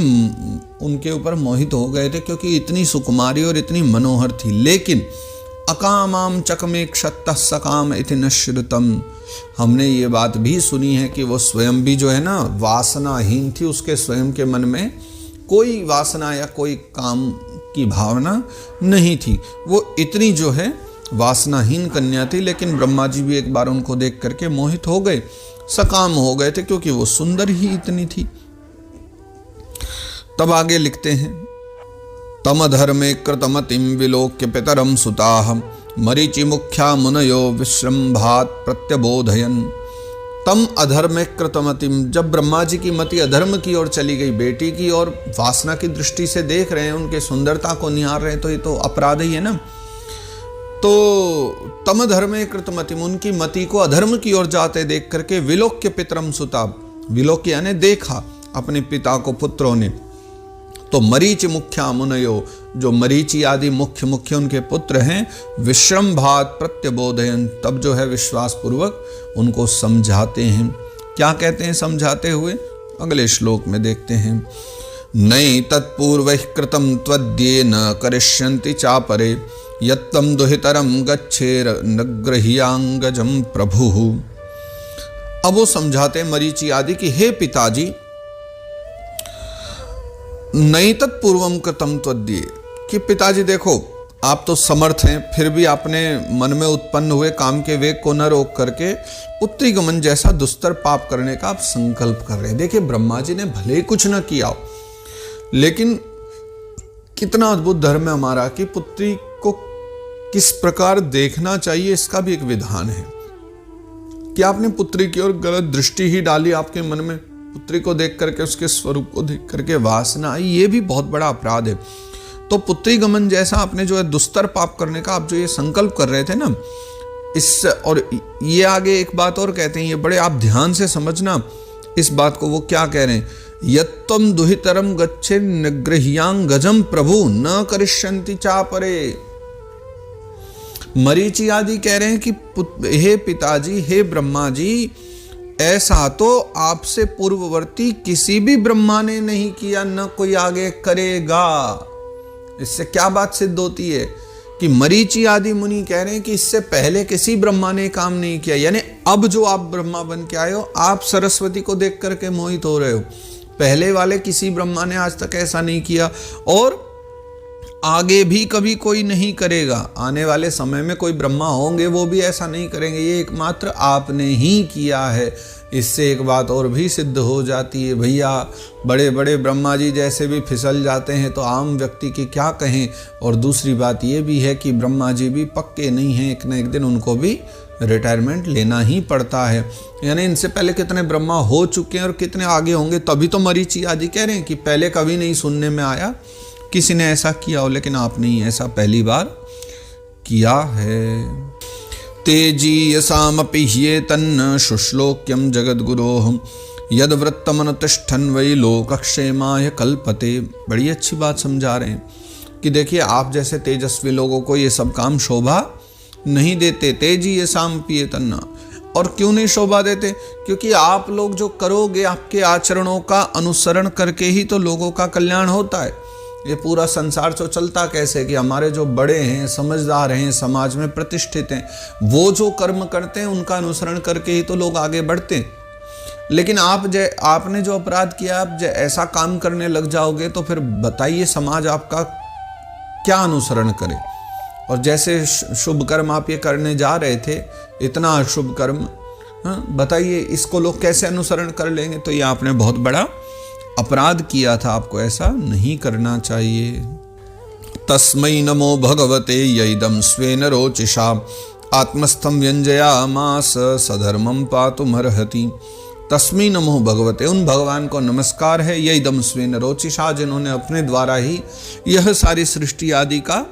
उनके ऊपर मोहित हो गए थे, क्योंकि इतनी सुकुमारी और इतनी मनोहर थी। लेकिन अकामाम चकमे क्षत्तः सकाम इति न श्रुतम, हमने ये बात भी सुनी है कि वो स्वयं भी जो है ना वासनाहीन थी, उसके स्वयं के मन में कोई वासना या कोई काम की भावना नहीं थी, वो इतनी जो है वासनाहीन कन्या थी। लेकिन ब्रह्मा जी भी एक बार उनको देख करके मोहित हो गए, सकाम हो गए थे, क्योंकि वो सुंदर ही इतनी थी। तब आगे लिखते हैं तम धर्मे कृतमतिम विलोक्य पितरम सुताह मरीचि मुख्या मुनयो विश्रम्भात प्रत्यबोधयन। तम अधर्मे कृतमतिम, जब ब्रह्मा जी की मति अधर्म की ओर चली गई, बेटी की और वासना की दृष्टि से देख रहे हैं, उनके सुंदरता को निहार रहे हैं, तो ये तो अपराध ही है ना। तो तम धर्मे कृतमतिम, उनकी मति को अधर्म की ओर जाते देख करके विलोक्य पितरम सुता, विलोक्य यानी देखा अपने पिता को पुत्रों ने, तो मरीचि मुख्या मुनयो, जो मरीचि आदि मुख्य उनके पुत्र हैं, विश्रम्भात प्रत्यबोधयन, तब जो है विश्वास पूर्वक उनको समझाते हैं। क्या कहते हैं समझाते हुए? अगले श्लोक में देखते हैं नई तत्पूर्वैः कृतं त्वद्ये न करिष्यन्ति चापरे यत्तं दुहितरं गच्छेर नग्रह्यांगजं प्रभुः। अब वो समझाते मरीचि आदि कि हे पिताजी, नई तत्पूर्वम कृतं त्वद्ये, कि पिताजी देखो आप तो समर्थ हैं, फिर भी आपने मन में उत्पन्न हुए काम के वेग को न रोक करके पुत्री गमन जैसा दुस्तर पाप करने का आप संकल्प कर रहे हैं। देखिए ब्रह्मा जी ने भले ही कुछ न किया, लेकिन कितना अद्भुत धर्म है हमारा कि पुत्री को किस प्रकार देखना चाहिए इसका भी एक विधान है। कि आपने पुत्री की ओर गलत दृष्टि ही डाली, आपके मन में पुत्री को देख करके, उसके स्वरूप को देख करके वासना आई, ये भी बहुत बड़ा अपराध है। तो पुत्री गमन जैसा आपने जो है दुस्तर पाप करने का आप जो ये संकल्प कर रहे थे ना, इस और ये आगे एक बात और कहते हैं, ये बड़े आप ध्यान से समझना इस बात को। वो क्या कह रहे हैं? यत्तम दुहितरम गच्छे निगृह्यांगजम प्रभु न करिष्यन्ति चापरे। मरीचि आदि कह रहे हैं कि हे पिताजी, हे ब्रह्मा जी, ऐसा तो आपसे पूर्ववर्ती किसी भी ब्रह्मा ने नहीं किया, न कोई आगे करेगा। इससे क्या बात सिद्ध होती है कि मरीचि आदि मुनि कह रहे हैं कि इससे पहले किसी ब्रह्मा ने काम नहीं किया, यानी अब जो आप ब्रह्मा बन के आए हो, आप सरस्वती को देख करके मोहित हो रहे हो। पहले वाले किसी ब्रह्मा ने आज तक ऐसा नहीं किया और आगे भी कभी कोई नहीं करेगा। आने वाले समय में कोई ब्रह्मा होंगे, वो भी ऐसा नहीं करेंगे, ये एकमात्र आपने ही किया है। इससे एक बात और भी सिद्ध हो जाती है, भैया बड़े बड़े ब्रह्मा जी जैसे भी फिसल जाते हैं तो आम व्यक्ति की क्या कहें। और दूसरी बात ये भी है कि ब्रह्मा जी भी पक्के नहीं हैं, एक न एक दिन उनको भी रिटायरमेंट लेना ही पड़ता है। यानी इनसे पहले कितने ब्रह्मा हो चुके हैं और कितने आगे होंगे, तभी तो मरीचि आदि कह रहे हैं कि पहले कभी नहीं सुनने में आया किसी ने ऐसा किया हो, लेकिन आपने ही ऐसा पहली बार किया है। तेजीयसामपि ह्येतन्न शुश्लोक्यं जगद्गुरोः यद वृत्तमनुतिष्ठन् वै लोकक्षेमाय कल्पते। बड़ी अच्छी बात समझा रहे हैं कि देखिए आप जैसे तेजस्वी लोगों को ये सब काम शोभा नहीं देते। तेजी ये साम पिए तन्ना। और क्यों नहीं शोभा देते? क्योंकि आप लोग जो करोगे, आपके आचरणों का अनुसरण करके ही तो लोगों का कल्याण होता है। ये पूरा संसार तो चलता कैसे कि हमारे जो बड़े हैं, समझदार हैं, समाज में प्रतिष्ठित हैं, वो जो कर्म करते हैं उनका अनुसरण करके ही तो लोग आगे बढ़ते हैं। लेकिन आपने जो अपराध किया, आप ऐसा काम करने लग जाओगे तो फिर बताइए समाज आपका क्या अनुसरण करे। और जैसे शुभ कर्म आप ये करने जा रहे थे, इतना अशुभ कर्म, बताइए इसको लोग कैसे अनुसरण कर लेंगे। तो ये आपने बहुत बड़ा अपराध किया था, आपको ऐसा नहीं करना चाहिए। तस्मै नमो भगवते यैदं स्वेन रोचिषा आत्मस्थं व्यंजयामास सधर्मं पातुमर्हति। तस्मै नमो भगवते, उन भगवान को नमस्कार है, यैदं स्वेन रोचिषा, जिन्होंने अपने द्वारा ही यह सारी सृष्टि आदि का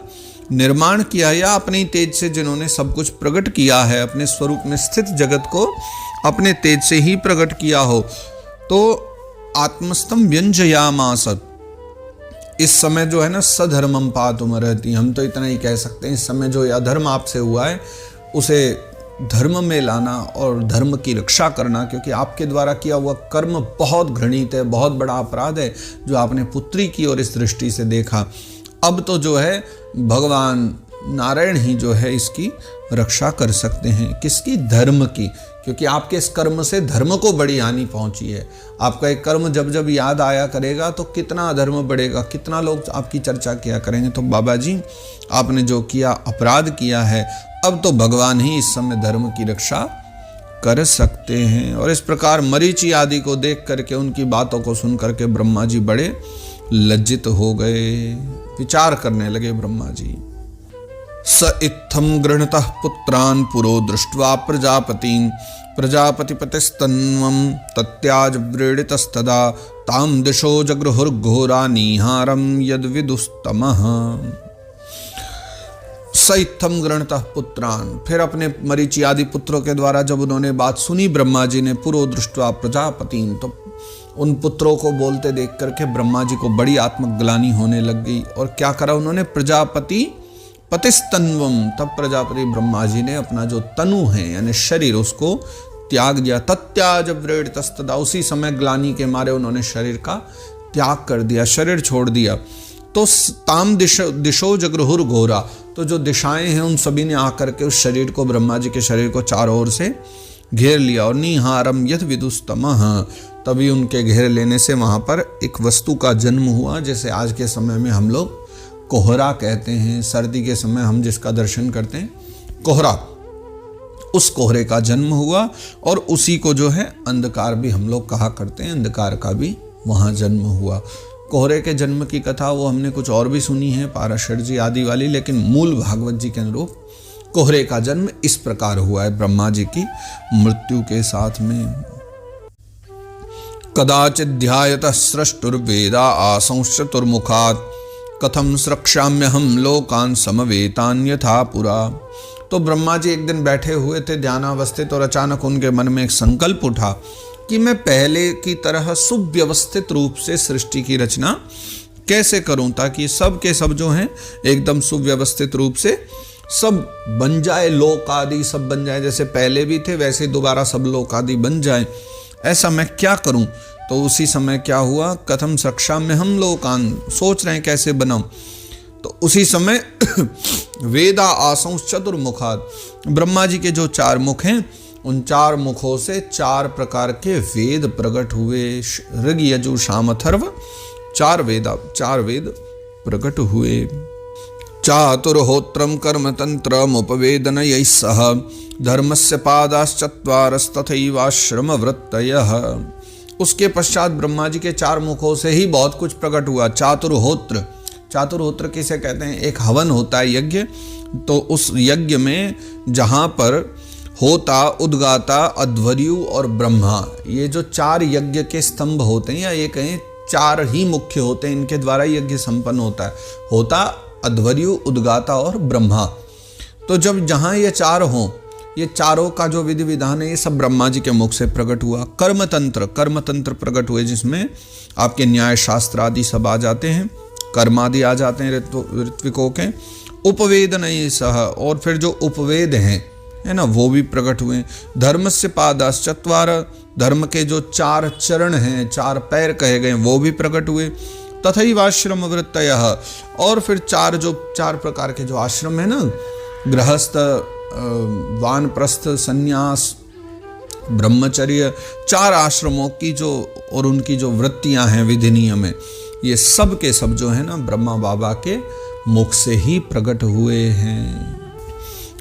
निर्माण किया, या अपने तेज से जिन्होंने सब कुछ प्रकट किया है, अपने स्वरूप में स्थित जगत को अपने तेज से ही प्रकट किया हो। तो आत्मस्तम व्यंजयामास, इस समय जो है ना सधर्मम पातुमर्हति, हम तो इतना ही कह सकते हैं, इस समय जो अधर्म आपसे हुआ है उसे धर्म में लाना और धर्म की रक्षा करना, क्योंकि आपके द्वारा किया हुआ कर्म बहुत घृणित है, बहुत बड़ा अपराध है जो आपने पुत्री की और इस दृष्टि से देखा। अब तो जो है भगवान नारायण ही जो है इसकी रक्षा कर सकते हैं। किसकी? धर्म की, क्योंकि आपके इस कर्म से धर्म को बड़ी हानि पहुंची है। आपका एक कर्म जब जब याद आया करेगा तो कितना अधर्म बढ़ेगा, कितना लोग आपकी चर्चा किया करेंगे। तो बाबा जी आपने जो किया, अपराध किया है, अब तो भगवान ही इस समय धर्म की रक्षा कर सकते हैं। और इस प्रकार मरीचि आदि को देख करके, उनकी बातों को सुन करके ब्रह्मा जी बड़े लज्जित हो गए। विचार करने लगे ब्रह्मा जी। स इत्थं गृह्णतः पुत्रान् पुरो दृष्ट्वा प्रजापतिं प्रजापतिपतिस्तन्वं तत्याज व्रीडितस्तदा तां दिशो जगृहुर्घोरा निहारं यद्विदुस्तमः। स इत्थं गृह्णतः पुत्रान्, फिर अपने मरीचि आदि पुत्रों के द्वारा जब उन्होंने बात सुनी ब्रह्मा जी ने, पुरो दृष्ट्वा प्रजापतिं, तो उन पुत्रों को बोलते देख करके ब्रह्मा जी को बड़ी आत्मग्लानि होने लग गई। और क्या करा उन्होंने? प्रजापति पतिस्तन्वम, तब प्रजापति ब्रह्मा जी ने अपना जो तनु है यानी शरीर उसको त्याग दिया। तत्याज व्रीडितस्तदा, उसी समय ग्लानि के मारे उन्होंने शरीर का त्याग कर दिया, शरीर छोड़ दिया। तो ताम दिशो जगृहुर घोरा, तो जो दिशाएं हैं उन सभी ने आकर के उस शरीर को, ब्रह्मा जी के शरीर को चारों ओर से घेर लिया। और निहारम यद विदुस्तमः, तभी उनके घेर लेने से वहां पर एक वस्तु का जन्म हुआ, जैसे आज के समय में हम लोग कोहरा कहते हैं। सर्दी के समय हम जिसका दर्शन करते हैं कोहरा, उस कोहरे का जन्म हुआ। और उसी को जो है अंधकार भी हम लोग कहा करते हैं, अंधकार का भी वहां जन्म हुआ। कोहरे के जन्म की कथा वो हमने कुछ और भी सुनी है, पाराशर जी आदि वाली, लेकिन मूल भागवत जी के अनुरूप कोहरे का जन्म इस प्रकार हुआ है ब्रह्मा जी की मृत्यु के साथ में। कदाचित् ध्यायतः स्रष्टुर्वेदा आसंश्चतुर्मुखात् कथम स्रक्ष्याम्यहं लोकान् समवेतान् यथा पुरा। तो ब्रह्मा जी एक दिन बैठे हुए थे ध्यानावस्थित, और अचानक उनके मन में एक संकल्प उठा कि मैं पहले की तरह सुव्यवस्थित रूप से सृष्टि की रचना कैसे करूं, ताकि सब के सब जो हैं एकदम सुव्यवस्थित रूप से सब बन जाए, लोक आदि सब बन जाए, जैसे पहले भी थे वैसे दोबारा सब लोक आदि बन जाए। ऐसा मैं क्या करूं? तो उसी समय क्या हुआ? कथम स्रक्ष्याम्यहं लोकान्, सोच रहे हैं कैसे बनाऊं। तो उसी समय वेदा आसंस चतुर्मुखात्, ब्रह्मा जी के जो 4 मुख हैं उन 4 मुखों से 4 प्रकार के वेद प्रकट हुए। ऋग यजु साम अथर्व 4 वेद प्रकट हुए। चातुर्होत्रम कर्म तंत्रम उपवेदनयैः सह धर्मस्य पादाश्चत्वारस्तथैवाश्रम वृत्तयः। उसके पश्चात ब्रह्मा जी के 4 मुखों से ही बहुत कुछ प्रकट हुआ। चातुर्होत्र, चातुर्होत्र किसे कहते हैं? एक हवन होता है, यज्ञ। तो उस यज्ञ में जहाँ पर होता, उद्गाता, अध्वर्यु और ब्रह्मा, ये जो 4 यज्ञ के स्तंभ होते हैं, या ये कहें 4 ही मुख्य होते हैं, इनके द्वारा यज्ञ संपन्न होता है। होता, अध्वर्यु, उद्गाता और ब्रह्मा। तो जब जहाँ ये 4 हों, ये चारों का जो विधि विधान है ये सब ब्रह्मा जी के मुख से प्रकट हुआ। कर्म तंत्र प्रकट हुए, जिसमें आपके न्याय शास्त्र आदि सब आ जाते हैं, कर्म आदि आ जाते हैं ऋत्विकों के। उपवेदनये सह, और फिर जो उपवेद हैं है ना, वो भी प्रकट हुए। धर्मस्य पादाश्चत्वार, धर्म के जो 4 चरण हैं, 4 पैर कहे गए, वो भी प्रकट हुए। तथैवाश्रम वृत्तयः, और फिर 4 प्रकार के जो आश्रम है ना, गृहस्थ, वानप्रस्थ, संन्यास, ब्रह्मचर्य, 4 आश्रमों की जो और उनकी जो वृत्तियां हैं, विधि नियम है, ये सब के सब जो है ना ब्रह्मा बाबा के मुख से ही प्रकट हुए हैं।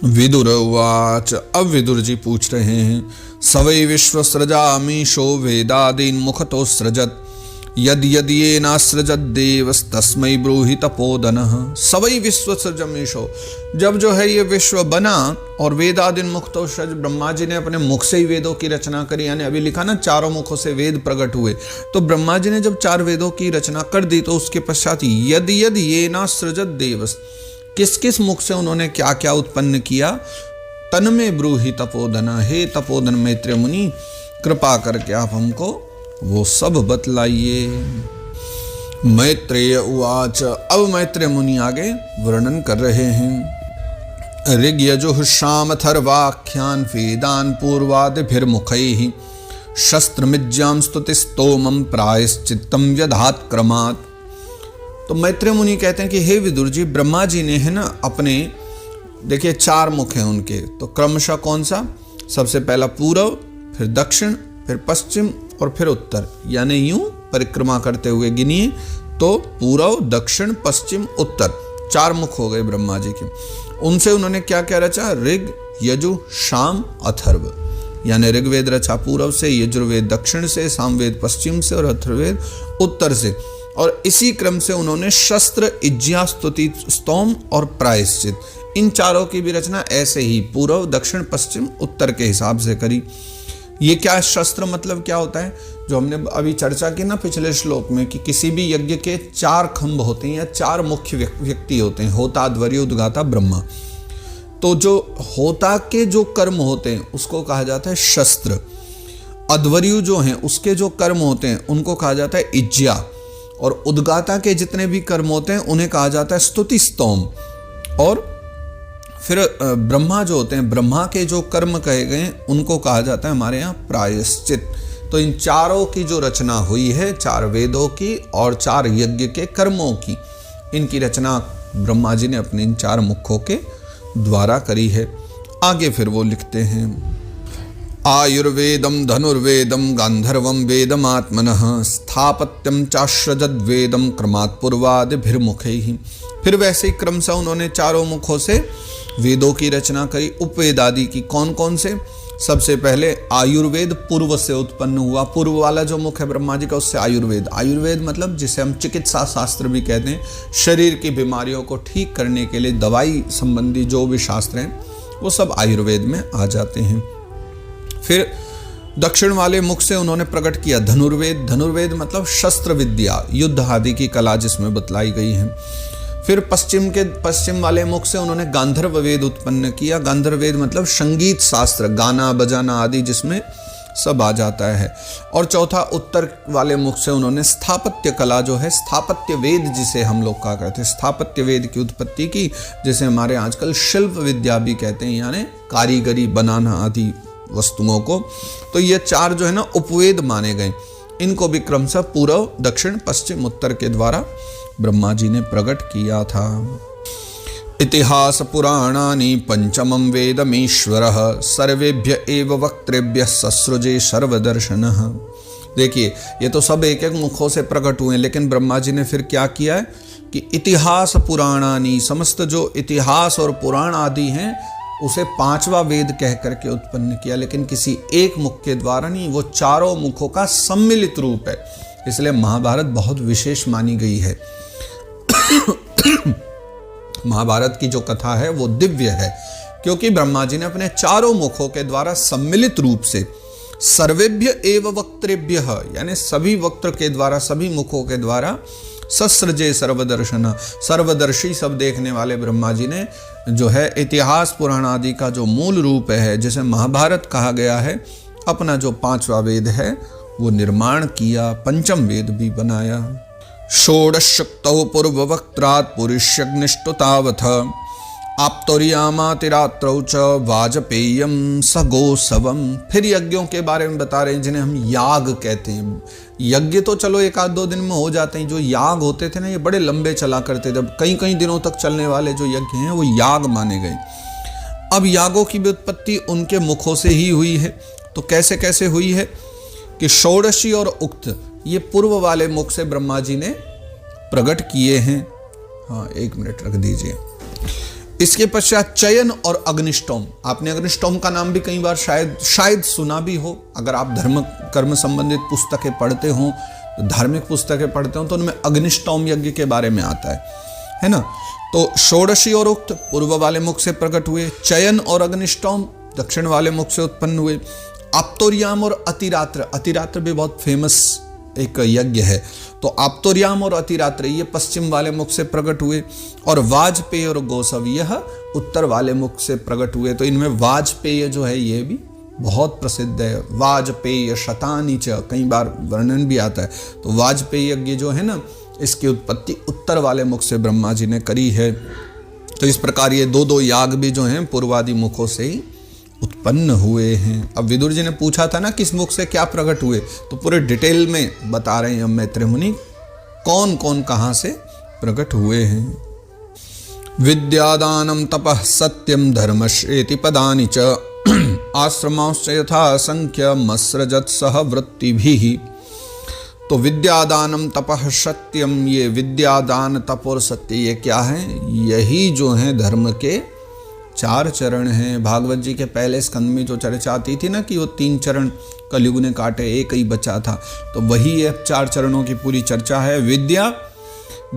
विदुर उवाच, अब विदुर जी पूछ रहे हैं, सवै विश्व सृजामीशो वेदादीन मुखतो सृजत यद यद ये नासृजत देवस्तस्मै ब्रूहि तपोदनः। सवै विश्व सृजमीशो, जब जो है ये विश्व बना और वेदादीन मुखतो सृज, ब्रह्मा जी ने अपने मुख से ही वेदों की रचना करी, यानी अभी लिखा ना 4 मुखों से वेद प्रकट हुए। तो ब्रह्मा जी ने जब 4 वेदों की रचना कर दी तो उसके पश्चात यद यद ये नासृजत देवस, किस किस मुख से उन्होंने क्या क्या उत्पन्न किया, तन्मे ब्रूहि तपोधन, हे तपोधन मैत्रेय मुनि कृपा करके आप हमको वो सब बतलाइए। मैत्रेय उवाच, अब मैत्रेय मुनि आगे वर्णन कर रहे हैं। ऋग यजुः साम अथर्वाख्यान वेदान पूर्वादिभिर्मुखैः शस्त्रमिज्यां स्तुतिस्तोमं प्रायश्चित्तं व्यधात् क्रमात्। तो मैत्रेय मुनि कहते हैं कि हे विदुर जी, ब्रह्मा जी ने है ना अपने, देखिए 4 मुख हैं उनके, तो क्रमशः कौन सा, सबसे पहला पूर्व, फिर दक्षिण, फिर पश्चिम और फिर उत्तर, यानी यूं परिक्रमा करते हुए गिनिए तो पूर्व, दक्षिण, पश्चिम, उत्तर, 4 मुख हो गए ब्रह्मा जी के। उनसे उन्होंने क्या क्या रचा, ऋग, यजु, साम, अथर्व, यानी ऋग्वेद रचा पूर्व से, यजुर्वेद दक्षिण से, सामवेद पश्चिम से और अथर्ववेद उत्तर से। और इसी क्रम से उन्होंने शस्त्र, इज्या, स्तुति, स्तोम और प्रायश्चित, इन 4 की भी रचना ऐसे ही पूर्व, दक्षिण, पश्चिम, उत्तर के हिसाब से करी। ये क्या शस्त्र मतलब क्या होता है, जो हमने अभी चर्चा की ना पिछले श्लोक में, कि किसी भी यज्ञ के 4 खंभ होते हैं या 4 मुख्य व्यक्ति होते हैं, होता, अध्वर्यु, उद्गाता, ब्रह्मा। तो जो होता के जो कर्म होते हैं उसको कहा जाता है शस्त्र, अध्वर्यु जो हैं उसके जो कर्म होते हैं उनको कहा जाता है इज्या, और उद्गाता के जितने भी कर्म होते हैं उन्हें कहा जाता है स्तुति, स्तोम। और फिर ब्रह्मा जो होते हैं, ब्रह्मा के जो कर्म कहे गए उनको कहा जाता है हमारे यहाँ प्रायश्चित। तो इन 4 की जो रचना हुई है, 4 वेदों की और 4 यज्ञ के कर्मों की, इनकी रचना ब्रह्मा जी ने अपने इन 4 मुखों के द्वारा करी है। आगे फिर वो लिखते हैं, आयुर्वेदम धनुर्वेदम गांधर्वम वेदमात्मनः स्थापत्यम चाश्रजद वेदम क्रमात् पूर्वादिभिर्मुखैः। फिर वैसे ही क्रम से उन्होंने 4 मुखों से वेदों की रचना करी, उपवेद आदि की। कौन कौन से, सबसे पहले आयुर्वेद पूर्व से उत्पन्न हुआ, पूर्व वाला जो मुख है ब्रह्मा जी का उससे आयुर्वेद। आयुर्वेद मतलब जिसे हम चिकित्सा शास्त्र भी कहते हैं, शरीर की बीमारियों को ठीक करने के लिए दवाई संबंधी जो भी शास्त्र हैं वो सब आयुर्वेद में आ जाते हैं। फिर दक्षिण वाले मुख से उन्होंने प्रकट किया धनुर्वेद। धनुर्वेद मतलब शस्त्र विद्या, युद्ध आदि की कला जिसमें बतलाई गई है। फिर पश्चिम वाले मुख से उन्होंने गांधर्व वेद उत्पन्न किया। गांधर्व वेद मतलब संगीत शास्त्र, गाना बजाना आदि जिसमें सब आ जाता है। और चौथा उत्तर वाले मुख से उन्होंने स्थापत्य कला जो है, स्थापत्य वेद जिसे हम लोग कहा करते हैं, स्थापत्य वेद की उत्पत्ति की, जिसे हमारे आजकल शिल्प विद्या भी कहते हैं, यानी कारीगरी, बनाना आदि वस्तुओं को। तो ये 4 जो है ना उपवेद माने गए। इनको भी क्रमशः पूर्व, दक्षिण, पश्चिम, उत्तर के द्वारा ब्रह्मा जी ने प्रकट किया था। इतिहास पुराणानि पंचमं वेदमीश्वरः सर्वेभ्य एव वक्तृभ्यः ससृजे सर्वदर्शनः। देखिए ये तो सब एक एक मुखों से प्रकट हुए, लेकिन ब्रह्मा जी ने फिर क्या किया है कि इतिहास पुराणानि, समस्त जो इतिहास और पुराण आदि हैं उसे 5वां वेद कह करके उत्पन्न किया, लेकिन किसी एक मुख के द्वारा नहीं, वो 4 मुखों का सम्मिलित रूप है। इसलिए महाभारत बहुत विशेष मानी गई है। महाभारत की जो कथा है वो दिव्य है, क्योंकि ब्रह्मा जी ने अपने 4 मुखों के द्वारा सम्मिलित रूप से सर्वेभ्य एव वक्तृभ्यः, यानी सभी वक्त्र के द्वारा, सभी मुखों के द्वारा सस्रजे सर्वदर्शना, सर्वदर्शी सब देखने वाले ब्रह्मा जी ने जो है इतिहास पुराण आदि का जो मूल रूप है, जिसे महाभारत कहा गया है, अपना जो 5वां वेद है वो निर्माण किया, पंचम वेद भी बनाया। षोडशक्तौ पूर्ववक्त्रात् पुरुष्यग्निष्टुतावथ आप्तोरियामातिरात्रौ च वाजपेयम स गोसवम। फिर यज्ञों के बारे में बता रहे हैं जिन्हें हम याग कहते हैं। यज्ञ तो चलो 1-2 दिन में हो जाते हैं, जो याग होते थे ना ये बड़े लंबे चला करते थे। कई दिनों तक चलने वाले जो यज्ञ हैं वो याग माने गए। अब यागों की भी उत्पत्ति उनके मुखों से ही हुई है। तो कैसे कैसे हुई है कि षोडशी और उक्त ये पूर्व वाले मुख से ब्रह्मा जी ने प्रकट किए हैं। हाँ, 1 मिनट रख दीजिए। इसके पश्चात चयन और अग्निष्टोम। आपने अग्निष्टोम का नाम भी कई बार शायद सुना भी हो। अगर आप धर्म कर्म संबंधित पुस्तकें पढ़ते हो, धार्मिक पुस्तकें पढ़ते हो, तो उनमें अग्निष्टोम यज्ञ के बारे में आता है ना। तो षोडशी और उक्त पूर्व वाले मुख से प्रकट हुए, चयन और अग्निष्टोम दक्षिण वाले मुख से उत्पन्न हुए। आप्तोरियाम और अतिरात्र, अतिरात्र भी बहुत फेमस एक यज्ञ है। तो आप्तोरियाम और अतिरात्र ये पश्चिम वाले मुख से प्रकट हुए, और वाजपेय और गोसव यह उत्तर वाले मुख से प्रकट हुए। तो इनमें वाजपेय जो है ये भी बहुत प्रसिद्ध है। वाजपेय शतानि च, कई बार वर्णन भी आता है। तो वाजपेय यज्ञ जो है ना, इसकी उत्पत्ति उत्तर वाले मुख से ब्रह्मा जी ने करी है। तो इस प्रकार ये 2 याग भी जो हैं पूर्वादि मुखों से ही उत्पन्न हुए हैं। अब विदुर जी ने पूछा था ना किस मुख से क्या प्रकट हुए, तो पूरे डिटेल में बता रहे हैं हम मैत्रेय मुनि कौन कौन कहां से प्रकट हुए हैं। विद्यादानम तपः सत्यम धर्मश्रेति पदानि च आश्रमांश्च यथा संख्य मस्रजत सह वृत्तिभिः। तो विद्यादानम तपः सत्यम, ये विद्यादान तप और सत्य ये क्या है? यही जो है धर्म के 4 चरण हैं। भागवत जी के पहले स्कंद में जो चर्चा आती थी ना कि वो 3 चरण कलयुग ने काटे, एक ही बचा था, तो वही ये 4 चरणों की पूरी चर्चा है। विद्या,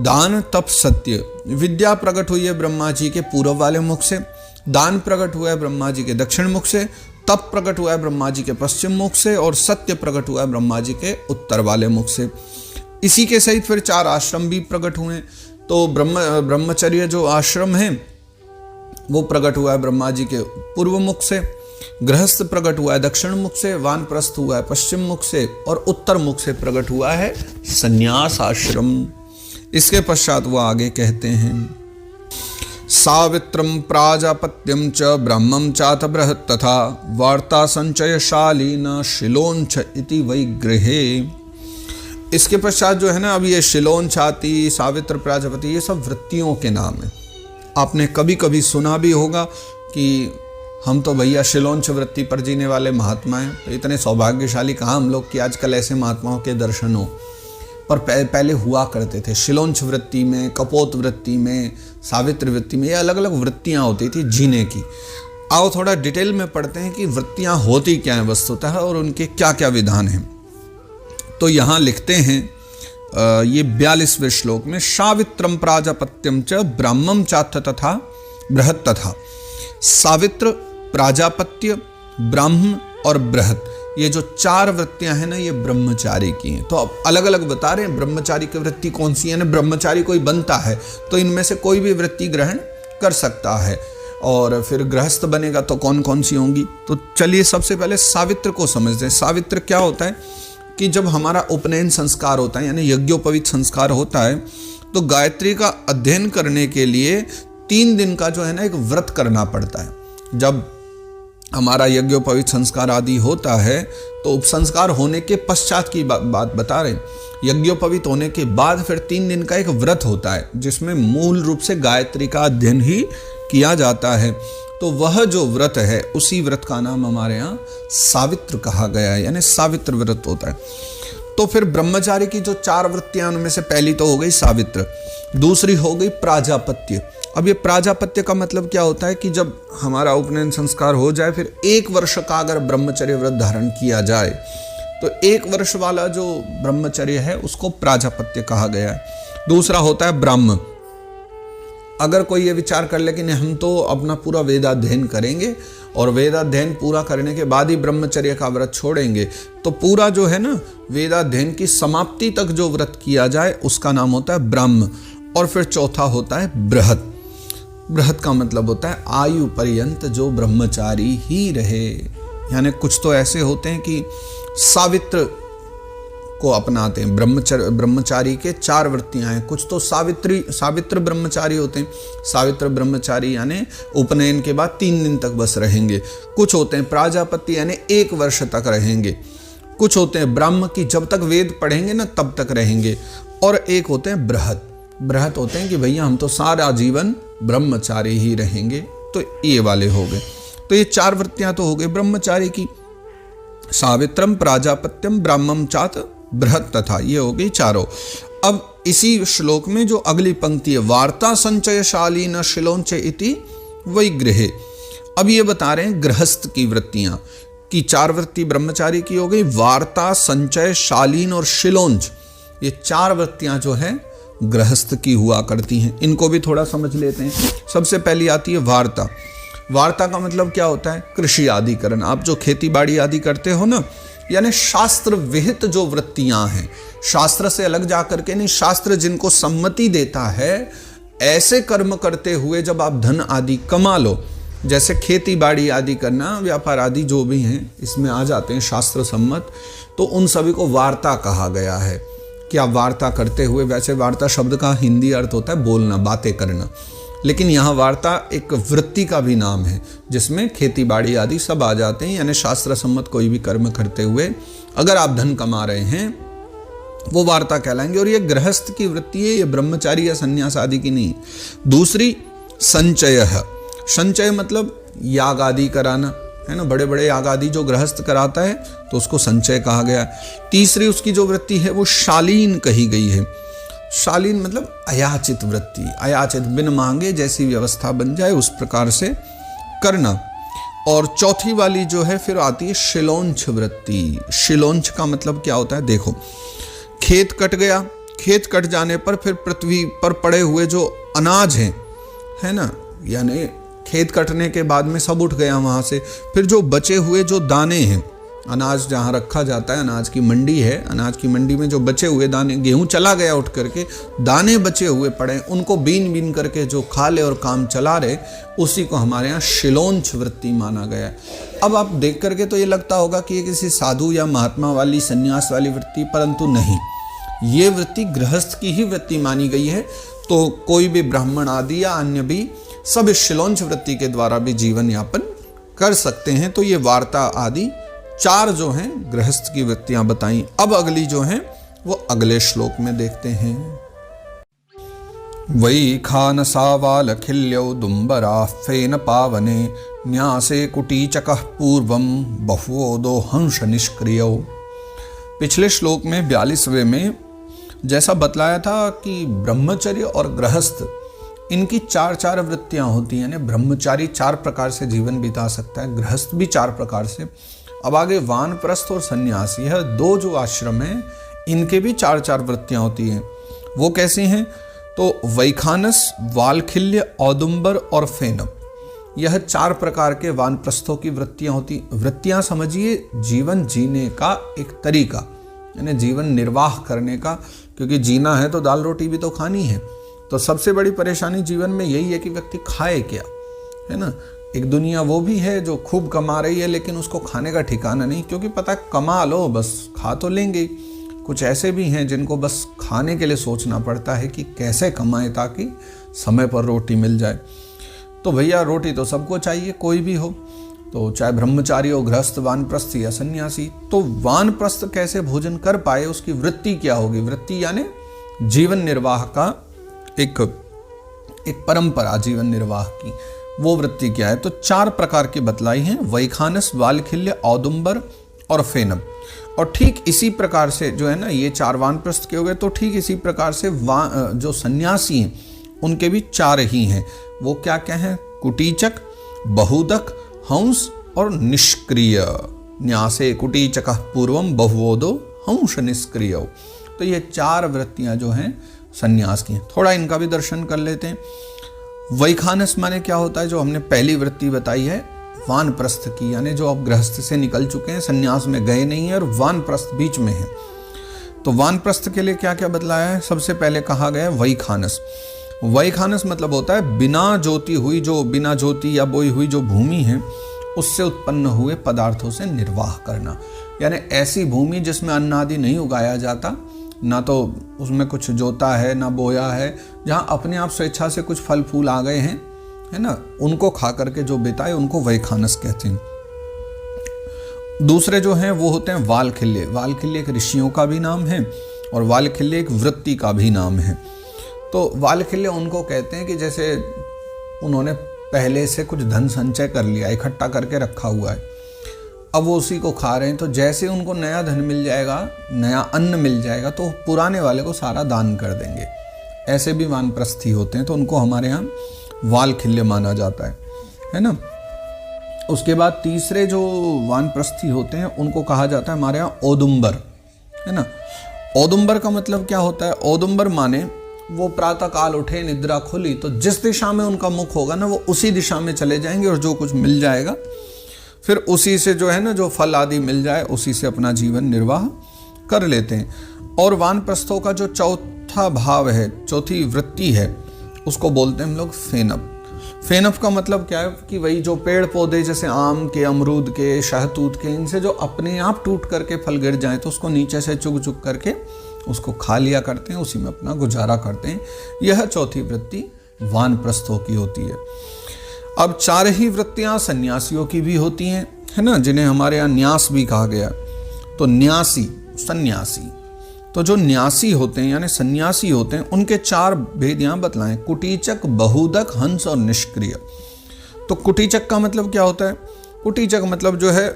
दान, तप, सत्य। विद्या प्रकट हुई है ब्रह्मा जी के पूर्व वाले मुख से, दान प्रकट हुआ है ब्रह्मा जी के दक्षिण मुख से, तप प्रकट हुआ है ब्रह्मा जी के पश्चिम मुख से, और सत्य प्रकट हुआ है ब्रह्मा जी के उत्तर वाले मुख से। इसी के सहित फिर 4 आश्रम भी प्रकट हुए। तो ब्रह्मचर्य जो आश्रम है वो प्रकट हुआ है ब्रह्मा जी के पूर्व मुख से, गृहस्थ प्रकट हुआ है दक्षिण मुख से, वानप्रस्थ हुआ है पश्चिम मुख से, और उत्तर मुख से प्रकट हुआ है संन्यास आश्रम। इसके पश्चात वो आगे कहते हैं, सावित्रम प्राजापत्यम च ब्रह्मम चाथ बृहत् तथा वार्ता संचयशाली न शिलोंच इति वैगृहे। इसके पश्चात जो है ना, अब ये शिलोंचाति, सावित्र, प्राजापति ये सब वृत्तियों के नाम है। आपने कभी कभी सुना भी होगा कि हम तो भैया शिलोंच वृत्ति पर जीने वाले महात्मा हैं। तो इतने सौभाग्यशाली कहाँ हम लोग कि आजकल ऐसे महात्माओं के दर्शन हो। पर पहले हुआ करते थे। शिलोंच वृत्ति में, कपोत वृत्ति में, सावित्र वृत्ति में, ये अलग अलग वृत्तियाँ होती थी जीने की। आओ थोड़ा डिटेल में पढ़ते हैं कि वृत्तियाँ होती क्या हैं वस्तुतः और उनके क्या क्या विधान हैं। तो यहाँ लिखते हैं ये 42वें श्लोक में, सावित्रम प्राजापत्यम च ब्रह्मम चाथ तथा बृहत् तथा। सावित्र, प्राजापत्य, ब्रह्म और बृहत्, ये जो 4 वृत्तियां हैं ना, ये ब्रह्मचारी की हैं। तो अब अलग अलग बता रहे हैं ब्रह्मचारी की वृत्ति कौन सी है ना। ब्रह्मचारी कोई बनता है तो इनमें से कोई भी वृत्ति ग्रहण कर सकता है, और फिर गृहस्थ बनेगा तो कौन कौन सी होंगी। तो चलिए सबसे पहले सावित्र को समझते हैं। सावित्र क्या होता है कि जब हमारा उपनयन संस्कार होता है, यानी यज्ञोपवीत संस्कार होता है, तो गायत्री का अध्ययन करने के लिए 3 दिन का जो है ना एक व्रत करना पड़ता है। जब हमारा यज्ञोपवीत संस्कार आदि होता है तो उपसंस्कार होने के पश्चात की बात बता रहे हैं। यज्ञोपवीत होने के बाद फिर 3 दिन का एक व्रत होता है जिसमें मूल रूप से गायत्री का अध्ययन ही किया जाता है। तो वह जो व्रत है उसी व्रत का नाम हमारे यहाँ सावित्र कहा गया है, यानी सावित्र व्रत होता है। तो फिर ब्रह्मचारी की जो 4 वृत्तियां, उनमें से पहली तो हो गई सावित्र, दूसरी हो गई प्राजापत्य। अब ये प्राजापत्य का मतलब क्या होता है कि जब हमारा उपनयन संस्कार हो जाए फिर 1 वर्ष का अगर ब्रह्मचर्य व्रत धारण किया जाए तो 1 वर्ष वाला जो ब्रह्मचर्य है उसको प्राजापत्य कहा गया है। दूसरा होता है ब्राह्म। अगर कोई ये विचार कर ले कि नहीं हम तो अपना पूरा वेदाध्ययन करेंगे और वेदाध्ययन पूरा करने के बाद ही ब्रह्मचर्य का व्रत छोड़ेंगे, तो पूरा जो है ना वेदाध्ययन की समाप्ति तक जो व्रत किया जाए उसका नाम होता है ब्रह्म। और फिर चौथा होता है बृहत। बृहत का मतलब होता है आयु पर्यंत जो ब्रह्मचारी ही रहे। यानी कुछ तो ऐसे होते हैं कि सावित्र को अपनाते हैं, ब्रह्मचारी के 4 वृत्तियां हैं। कुछ तो सावित्र ब्रह्मचारी होते हैं। सावित्र ब्रह्मचारी यानी उपनयन के बाद 3 दिन तक बस रहेंगे। कुछ होते हैं प्राजापत्य यानी 1 वर्ष तक रहेंगे। कुछ होते हैं ब्रह्म की जब तक वेद पढ़ेंगे ना तब तक रहेंगे। और एक होते हैं बृहत। बृहत होते हैं कि भैया हम तो सारा जीवन ब्रह्मचारी ही रहेंगे। तो ये वाले हो गए। तो ये 4 वृत्तियां तो हो गई ब्रह्मचारी की, सावित्रम प्राजापत्यम ब्राह्मम चात बृहत, तथा ये हो गई 4। अब इसी श्लोक में जो अगली पंक्ति है, वार्ता संचयशाली न शिलोंच इति वैगृहे। अब ये बता रहे हैं गृहस्थ की वृत्तियां कि 4 वृत्ति ब्रह्मचारी की हो गई, वार्ता संचय शालीन और शिलोंच, ये 4 वृत्तियां जो है गृहस्थ की हुआ करती हैं। इनको भी थोड़ा समझ लेते हैं। सबसे पहली आती है वार्ता। वार्ता का मतलब क्या होता है? कृषि आदि करना। आप जो खेती बाड़ी आदि करते हो ना, यानी शास्त्र विहित जो वृत्तियां हैं, शास्त्र से अलग जाकर के नहीं, शास्त्र जिनको सम्मति देता है ऐसे कर्म करते हुए जब आप धन आदि कमा लो, जैसे खेती बाड़ी आदि करना, व्यापार आदि जो भी हैं इसमें आ जाते हैं शास्त्र सम्मत, तो उन सभी को वार्ता कहा गया है। क्या वार्ता करते हुए, वैसे वार्ता शब्द का हिंदी अर्थ होता है बोलना, बातें करना, लेकिन यहाँ वार्ता एक वृत्ति का भी नाम है जिसमें खेती बाड़ी आदि सब आ जाते हैं। यानी शास्त्र सम्मत कोई भी कर्म करते हुए अगर आप धन कमा रहे हैं वो वार्ता कहलाएंगे। और ये गृहस्थ की वृत्ति है, ये ब्रह्मचारी या संन्यास आदि की नहीं। दूसरी संचय है। संचय मतलब याग आदि कराना है ना, बड़े बड़े याग आदि जो गृहस्थ कराता है तो उसको संचय कहा गया। तीसरी उसकी जो वृत्ति है वो शालीन कही गई है। शालीन मतलब अयाचित वृत्ति, अयाचित बिन मांगे जैसी व्यवस्था बन जाए उस प्रकार से करना। और चौथी वाली जो है फिर आती है शिलोंच वृत्ति। शिलोंच का मतलब क्या होता है? देखो, खेत कट गया, खेत कट जाने पर फिर पृथ्वी पर पड़े हुए जो अनाज हैं है ना, यानी खेत कटने के बाद में सब उठ गया वहाँ से, फिर जो बचे हुए जो दाने हैं, अनाज जहाँ रखा जाता है, अनाज की मंडी है, अनाज की मंडी में जो बचे हुए दाने, गेहूं चला गया उठ करके, दाने बचे हुए पड़े, उनको बीन बीन करके जो खा ले और काम चला रहे, उसी को हमारे यहाँ शिलोंच वृत्ति माना गया है। अब आप देख करके तो ये लगता होगा कि ये किसी साधु या महात्मा वाली संन्यास वाली वृत्ति, परंतु नहीं, ये वृत्ति गृहस्थ की ही वृत्ति मानी गई है। तो कोई भी ब्राह्मण आदि या अन्य भी सब इस शिलोंच वृत्ति के द्वारा भी जीवन यापन कर सकते हैं। तो ये वार्ता आदि 4 जो हैं गृहस्थ की वृत्तियां बताई। अब अगली जो हैं वो अगले श्लोक में देखते हैं। वै खानसावाल खिल्यौ दुम्बरा फेन पावने न्यासे कुटीचकः पूर्वम बहुवोदो हंस निष्क्रियौ। पिछले श्लोक में 42वें में जैसा बतलाया था कि ब्रह्मचर्य और गृहस्थ इनकी 4 वृत्तियां होती हैं। ब्रह्मचारी 4 प्रकार से जीवन बिता सकता है, गृहस्थ भी 4 प्रकार से। अब आगे वानप्रस्थ और सन्यास, यह 2 जो आश्रम हैं इनके भी 4 वृत्तियां होती हैं। वो कैसी हैं? तो वैखानस, वालखिल्य, औदुंबर और फेनम, यह 4 प्रकार के वानप्रस्थों की वृत्तियां होती। वृत्तियां समझिए जीवन जीने का एक तरीका, यानी जीवन निर्वाह करने का, क्योंकि जीना है तो दाल रोटी भी तो खानी है। तो सबसे बड़ी परेशानी जीवन में यही है कि व्यक्ति खाए क्या, है ना। एक दुनिया वो भी है जो खूब कमा रही है लेकिन उसको खाने का ठिकाना नहीं, क्योंकि पता है कमा लो बस खा तो लेंगे। कुछ ऐसे भी हैं जिनको बस खाने के लिए सोचना पड़ता है कि कैसे कमाए ताकि समय पर रोटी मिल जाए। तो भैया रोटी तो सबको चाहिए, कोई भी हो, तो चाहे ब्रह्मचारी हो, गृहस्थ, वानप्रस्थ या सन्यासी। तो वानप्रस्थ कैसे भोजन कर पाए, उसकी वृत्ति क्या होगी? वृत्ति यानी जीवन निर्वाह का एक परंपरा, जीवन निर्वाह की वो वृत्ति क्या है? तो 4 प्रकार की बतलाई हैं, वैखानस, वालखिल्य, औदुंबर और फेनम। और ठीक इसी प्रकार से जो है ना, ये 4 वानप्रस्थ के हो गए, तो ठीक इसी प्रकार से जो सन्यासी हैं उनके भी 4 ही हैं। वो क्या क्या हैं? कुटीचक, बहुदक, हंस और निष्क्रिय। न्यासे कुटीचकः पूर्वम बहुवोदो हंस निष्क्रिय। तो ये 4 वृत्तियां जो हैं सन्यास की हैं। थोड़ा इनका भी दर्शन कर लेते हैं। वैखानस माने क्या होता है? जो हमने पहली वृत्ति बताई है, वानप्रस्थ की, यानी जो अब गृहस्थ से निकल चुके हैं, संन्यास में गए नहीं है और वानप्रस्थ बीच में है। तो वानप्रस्थ के लिए क्या क्या बतलाया है? सबसे पहले कहा गया है वैखानस। वैखानस मतलब होता है बिना ज्योति हुई, जो बिना ज्योति या बोई हुई जो भूमि है उससे उत्पन्न हुए पदार्थों से निर्वाह करना, यानी ऐसी भूमि जिसमें अन्न आदि नहीं उगाया जाता, ना तो उसमें कुछ जोता है ना बोया है, जहाँ अपने आप स्वेच्छा से कुछ फल फूल आ गए हैं, है ना, उनको खा करके जो बिताए उनको वैखानस कहते हैं। दूसरे जो हैं वो होते हैं वालखिल्य। वालखिल्य एक ऋषियों का भी नाम है और वालखिल्य एक वृत्ति का भी नाम है। तो वालखिल्य उनको कहते हैं कि जैसे उन्होंने पहले से कुछ धन संचय कर लिया, इकट्ठा करके रखा हुआ है, अब वो उसी को खा रहे हैं, तो जैसे उनको नया धन मिल जाएगा, नया अन्न मिल जाएगा, तो पुराने वाले को सारा दान कर देंगे। ऐसे भी वानप्रस्थी होते हैं, तो उनको हमारे यहाँ वालखिल्य माना जाता है ना। उसके बाद तीसरे जो वानप्रस्थी होते हैं उनको कहा जाता है हमारे यहाँ औदुंबर, है ना। औदुंबर का मतलब क्या होता है? औदुंबर माने वो प्रातः काल उठे, निद्रा खुली, तो जिस दिशा में उनका मुख होगा ना, वो उसी दिशा में चले जाएंगे और जो कुछ मिल जाएगा फिर उसी से जो है ना, जो फल आदि मिल जाए उसी से अपना जीवन निर्वाह कर लेते हैं। और वानप्रस्थों का जो चौथा भाव है, चौथी वृत्ति है, उसको बोलते हैं हम लोग फेनप। फेनप का मतलब क्या है कि वही जो पेड़ पौधे जैसे आम के, अमरूद के, शहतूत के, इनसे जो अपने आप टूट करके फल गिर जाए तो उसको नीचे से चुग चुग करके उसको खा लिया करते हैं, उसी में अपना गुजारा करते हैं। यह चौथी वृत्ति वानप्रस्थों की होती है। अब चार ही वृत्तियां सन्यासियों की भी होती हैं, है ना, जिन्हें हमारे यहाँ न्यास भी कहा गया। तो न्यासी, सन्यासी, तो जो न्यासी होते हैं यानी सन्यासी होते हैं, उनके चार भेद यहाँ बतलाएं: कुटीचक, बहुदक, हंस और निष्क्रिय। तो कुटीचक का मतलब क्या होता है? कुटीचक मतलब जो है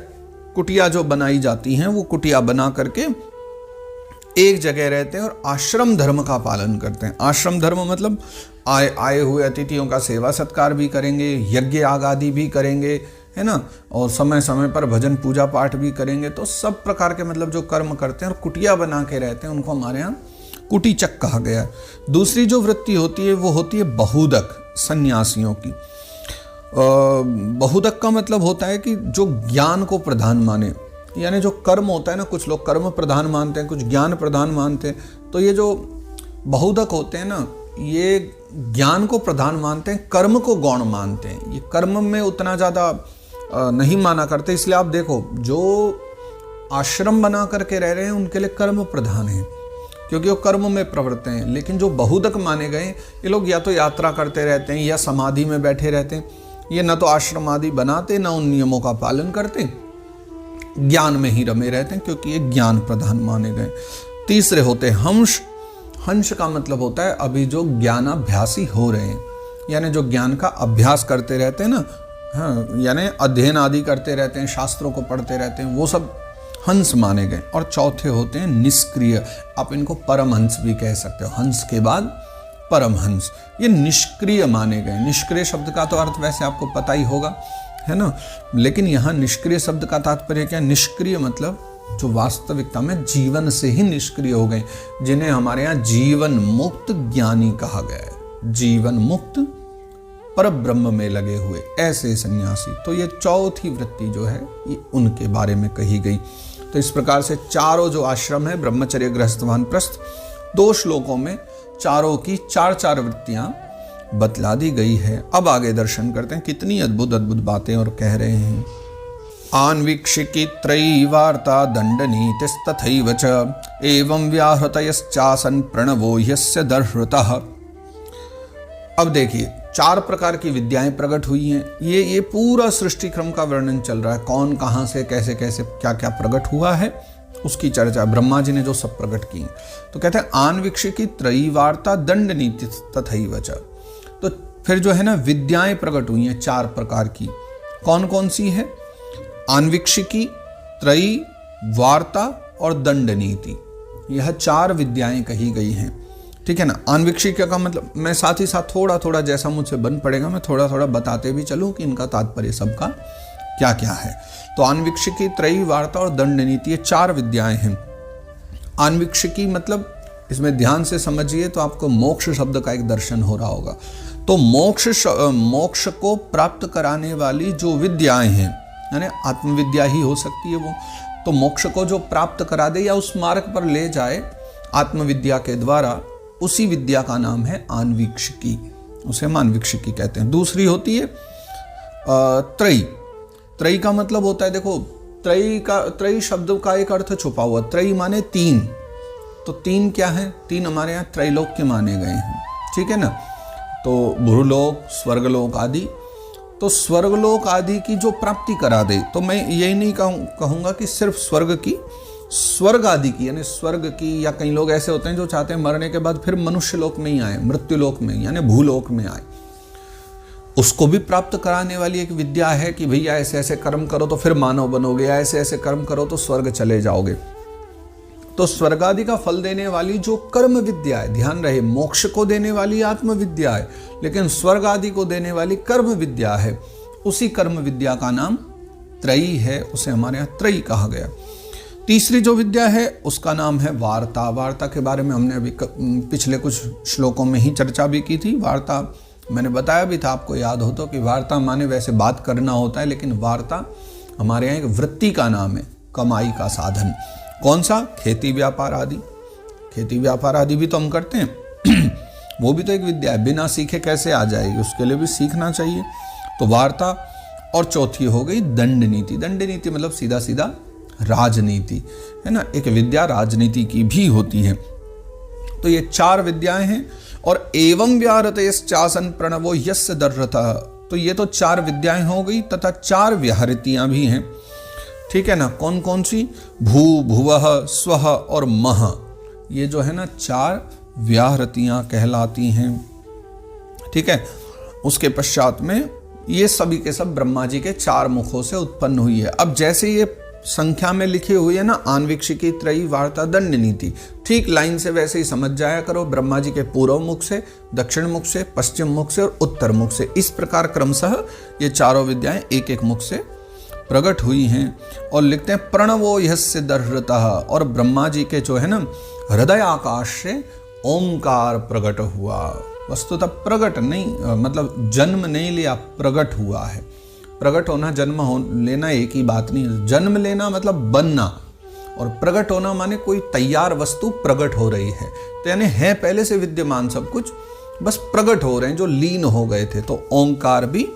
कुटिया जो बनाई जाती हैं, वो कुटिया बना करके एक जगह रहते हैं और आश्रम धर्म का पालन करते हैं। आश्रम धर्म मतलब आए हुए अतिथियों का सेवा सत्कार भी करेंगे, यज्ञ याग आदि भी करेंगे, है ना, और समय समय पर भजन पूजा पाठ भी करेंगे। तो सब प्रकार के मतलब जो कर्म करते हैं और कुटिया बना के रहते हैं, उनको हमारे यहाँ कुटीचक कहा गया है। दूसरी जो वृत्ति होती है वो होती है बहुदक, सन्यासियों की। बहुदक का मतलब होता है कि जो ज्ञान को प्रधान माने, यानी जो कर्म होता है ना, कुछ लोग कर्म प्रधान मानते हैं, कुछ ज्ञान प्रधान मानते हैं। तो ये जो बहुदक होते हैं ना, ये ज्ञान को प्रधान मानते हैं, कर्म को गौण मानते हैं। ये कर्म में उतना ज़्यादा नहीं माना करते। इसलिए आप देखो, जो आश्रम बना करके रह रहे हैं उनके लिए कर्म प्रधान है, क्योंकि वो कर्म में प्रवृत्त हैं। लेकिन जो बहुदक माने गए, ये लोग या तो यात्रा करते रहते हैं या समाधि में बैठे रहते हैं। ये न तो आश्रम आदि बनाते, न उन नियमों का पालन करते, ज्ञान में ही रमे रहते हैं, क्योंकि ये ज्ञान प्रधान माने गए। तीसरे होते हैं हंस। हंस का मतलब होता है अभी जो ज्ञानाभ्यासी हो रहे हैं, यानी जो ज्ञान का अभ्यास करते रहते हैं ना, हाँ, यानी अध्ययन आदि करते रहते हैं, शास्त्रों को पढ़ते रहते हैं, वो सब हंस माने गए। और चौथे होते हैं निष्क्रिय। आप इनको परमहंस भी कह सकते हो, हंस के बाद परमहंस। ये निष्क्रिय माने गए। निष्क्रिय शब्द का तो अर्थ वैसे आपको पता ही होगा, है ना, लेकिन यहाँ निष्क्रिय शब्द का तात्पर्य क्या? निष्क्रिय मतलब जो वास्तविकता में जीवन से ही निष्क्रिय हो गए, जिन्हें हमारे यहाँ जीवन मुक्त ज्ञानी कहा गया है। जीवन मुक्त पर ब्रह्म में लगे हुए ऐसे सन्यासी। तो ये चौथी वृत्ति जो है ये उनके बारे में कही गई। तो इस प्रकार से चारों जो आश्रम है, ब्रह्मचर्य, गृहस्थ, वानप्रस्थ, 2 श्लोकों में चारों की 4 वृत्तियां बतला दी गई है। अब आगे दर्शन करते हैं, कितनी अद्भुत अद्भुत बातें और कह रहे हैं। आन्वीक्षिकी त्रयी वार्ता दंडनीतिस्तथैव च एवं व्याहृतयश्चासन प्रणवो यस्य दर्हृतः। अब देखिए, 4 प्रकार की विद्याएं प्रकट हुई हैं। ये पूरा सृष्टि क्रम का वर्णन चल रहा है। कौन कहाँ से कैसे कैसे क्या क्या प्रकट हुआ है उसकी चर्चा, ब्रह्मा जी ने जो सब प्रकट की। तो कहते हैं आन्वीक्षिकी त्रयी वार्ता दंडनीति तथैव च। तो फिर जो है ना विद्याएं प्रकट हुई हैं 4 प्रकार की। कौन कौन सी है? आन्वीक्षिकी, त्रयी, वार्ता और दंड नीति। यह 4 विद्याएं कही गई हैं, ठीक है ना। आन्वीक्षिकी का मतलब मैं साथ ही साथ थोड़ा थोड़ा जैसा मुझसे बन पड़ेगा मैं थोड़ा थोड़ा बताते भी चलूँ कि इनका तात्पर्य सबका क्या क्या है। तो आन्वीक्षिकी, त्रयी, वार्ता और दंड नीति, ये 4 विद्याएं हैं। आन्वीक्षिकी मतलब, इसमें ध्यान से समझिए तो आपको मोक्ष शब्द का एक दर्शन हो रहा होगा। तो मोक्ष को प्राप्त कराने वाली जो विद्याएं हैं, यानी आत्मविद्या ही हो सकती है वो, तो मोक्ष को जो प्राप्त करा दे या उस मार्ग पर ले जाए आत्मविद्या के द्वारा, उसी विद्या का नाम है आन्वीक्षिकी, उसे हम आन्वीक्षिकी कहते हैं। दूसरी होती है त्रयी। त्रयी का मतलब होता है, देखो त्रयी शब्द का एक अर्थ छुपा हुआ, त्रयी माने तीन, तो तीन क्या है, तीन हमारे यहाँ त्रैलोक्य माने गए हैं, ठीक है ना। तो भूलोक, स्वर्गलोक आदि, तो स्वर्गलोक आदि की जो प्राप्ति करा दे, तो मैं यही नहीं कहूँगा कि सिर्फ स्वर्ग आदि की, यानी स्वर्ग की, या कई लोग ऐसे होते हैं जो चाहते हैं मरने के बाद फिर मनुष्य लोक में ही आए, मृत्यु लोक में यानी भूलोक में आए, उसको भी प्राप्त कराने वाली एक विद्या है कि भैया ऐसे ऐसे कर्म करो तो फिर मानव बनोगे, या ऐसे ऐसे कर्म करो तो स्वर्ग चले जाओगे। तो स्वर्ग आदि का फल देने वाली जो कर्म विद्या है, ध्यान रहे मोक्ष को देने वाली आत्मविद्या है, लेकिन स्वर्ग आदि को देने वाली कर्म विद्या है, उसी कर्म विद्या का नाम त्रयी है, उसे हमारे यहाँ त्रयी कहा गया। तीसरी जो विद्या है उसका नाम है वार्ता। वार्ता के बारे में हमने अभी पिछले कुछ श्लोकों में ही चर्चा भी की थी। वार्ता मैंने बताया भी था, आपको याद हो तो, कि वार्ता माने वैसे बात करना होता है, लेकिन वार्ता हमारे यहाँ एक वृत्ति का नाम है, कमाई का साधन। कौन सा? खेती व्यापार आदि। खेती व्यापार आदि भी तो हम करते हैं वो भी तो एक विद्या है, बिना सीखे कैसे आ जाएगी, उसके लिए भी सीखना चाहिए। तो वार्ता। और चौथी हो गई दंड नीति। दंड नीति मतलब सीधा सीधा राजनीति, है ना, एक विद्या राजनीति की भी होती है। तो ये चार विद्याएं हैं। और एवं व्याहृतयश्चासन प्रणवो यस्य दर्रतः, तो ये तो चार विद्याएं हो गई, तथा चार व्याहृतियां भी हैं, ठीक है ना। कौन कौन सी? भू, भुवः, स्वः और मह, ये जो है ना चार व्याहृतियां कहलाती हैं, ठीक है। उसके पश्चात में ये सभी के सब ब्रह्मा जी के चार मुखों से उत्पन्न हुई है। अब जैसे ये संख्या में लिखी हुई है ना, आन्वीक्षिकी, त्रयी, वार्ता, दंड नीति, ठीक लाइन से वैसे ही समझ जाया करो। ब्रह्मा जी के पूर्व मुख से, दक्षिण मुख से, पश्चिम मुख से और उत्तर मुख से, इस प्रकार क्रमशः ये चारों विद्याएं एक एक मुख से प्रकट हुई हैं। और लिखते हैं प्रणवो यस्य दर्हृतः, और ब्रह्मा जी के जो है ना हृदय आकाश से ओंकार प्रकट हुआ। वस्तुतः प्रकट नहीं, मतलब जन्म नहीं लिया, प्रकट हुआ है। प्रकट होना, जन्म लेना एक ही बात नहीं है। जन्म लेना मतलब बनना, और प्रकट होना माने कोई तैयार वस्तु प्रकट हो रही है। तो यानी है पहले से विद्यमान सब कुछ, बस प्रकट हो रहे हैं, जो लीन हो गए थे। तो ओंकार भी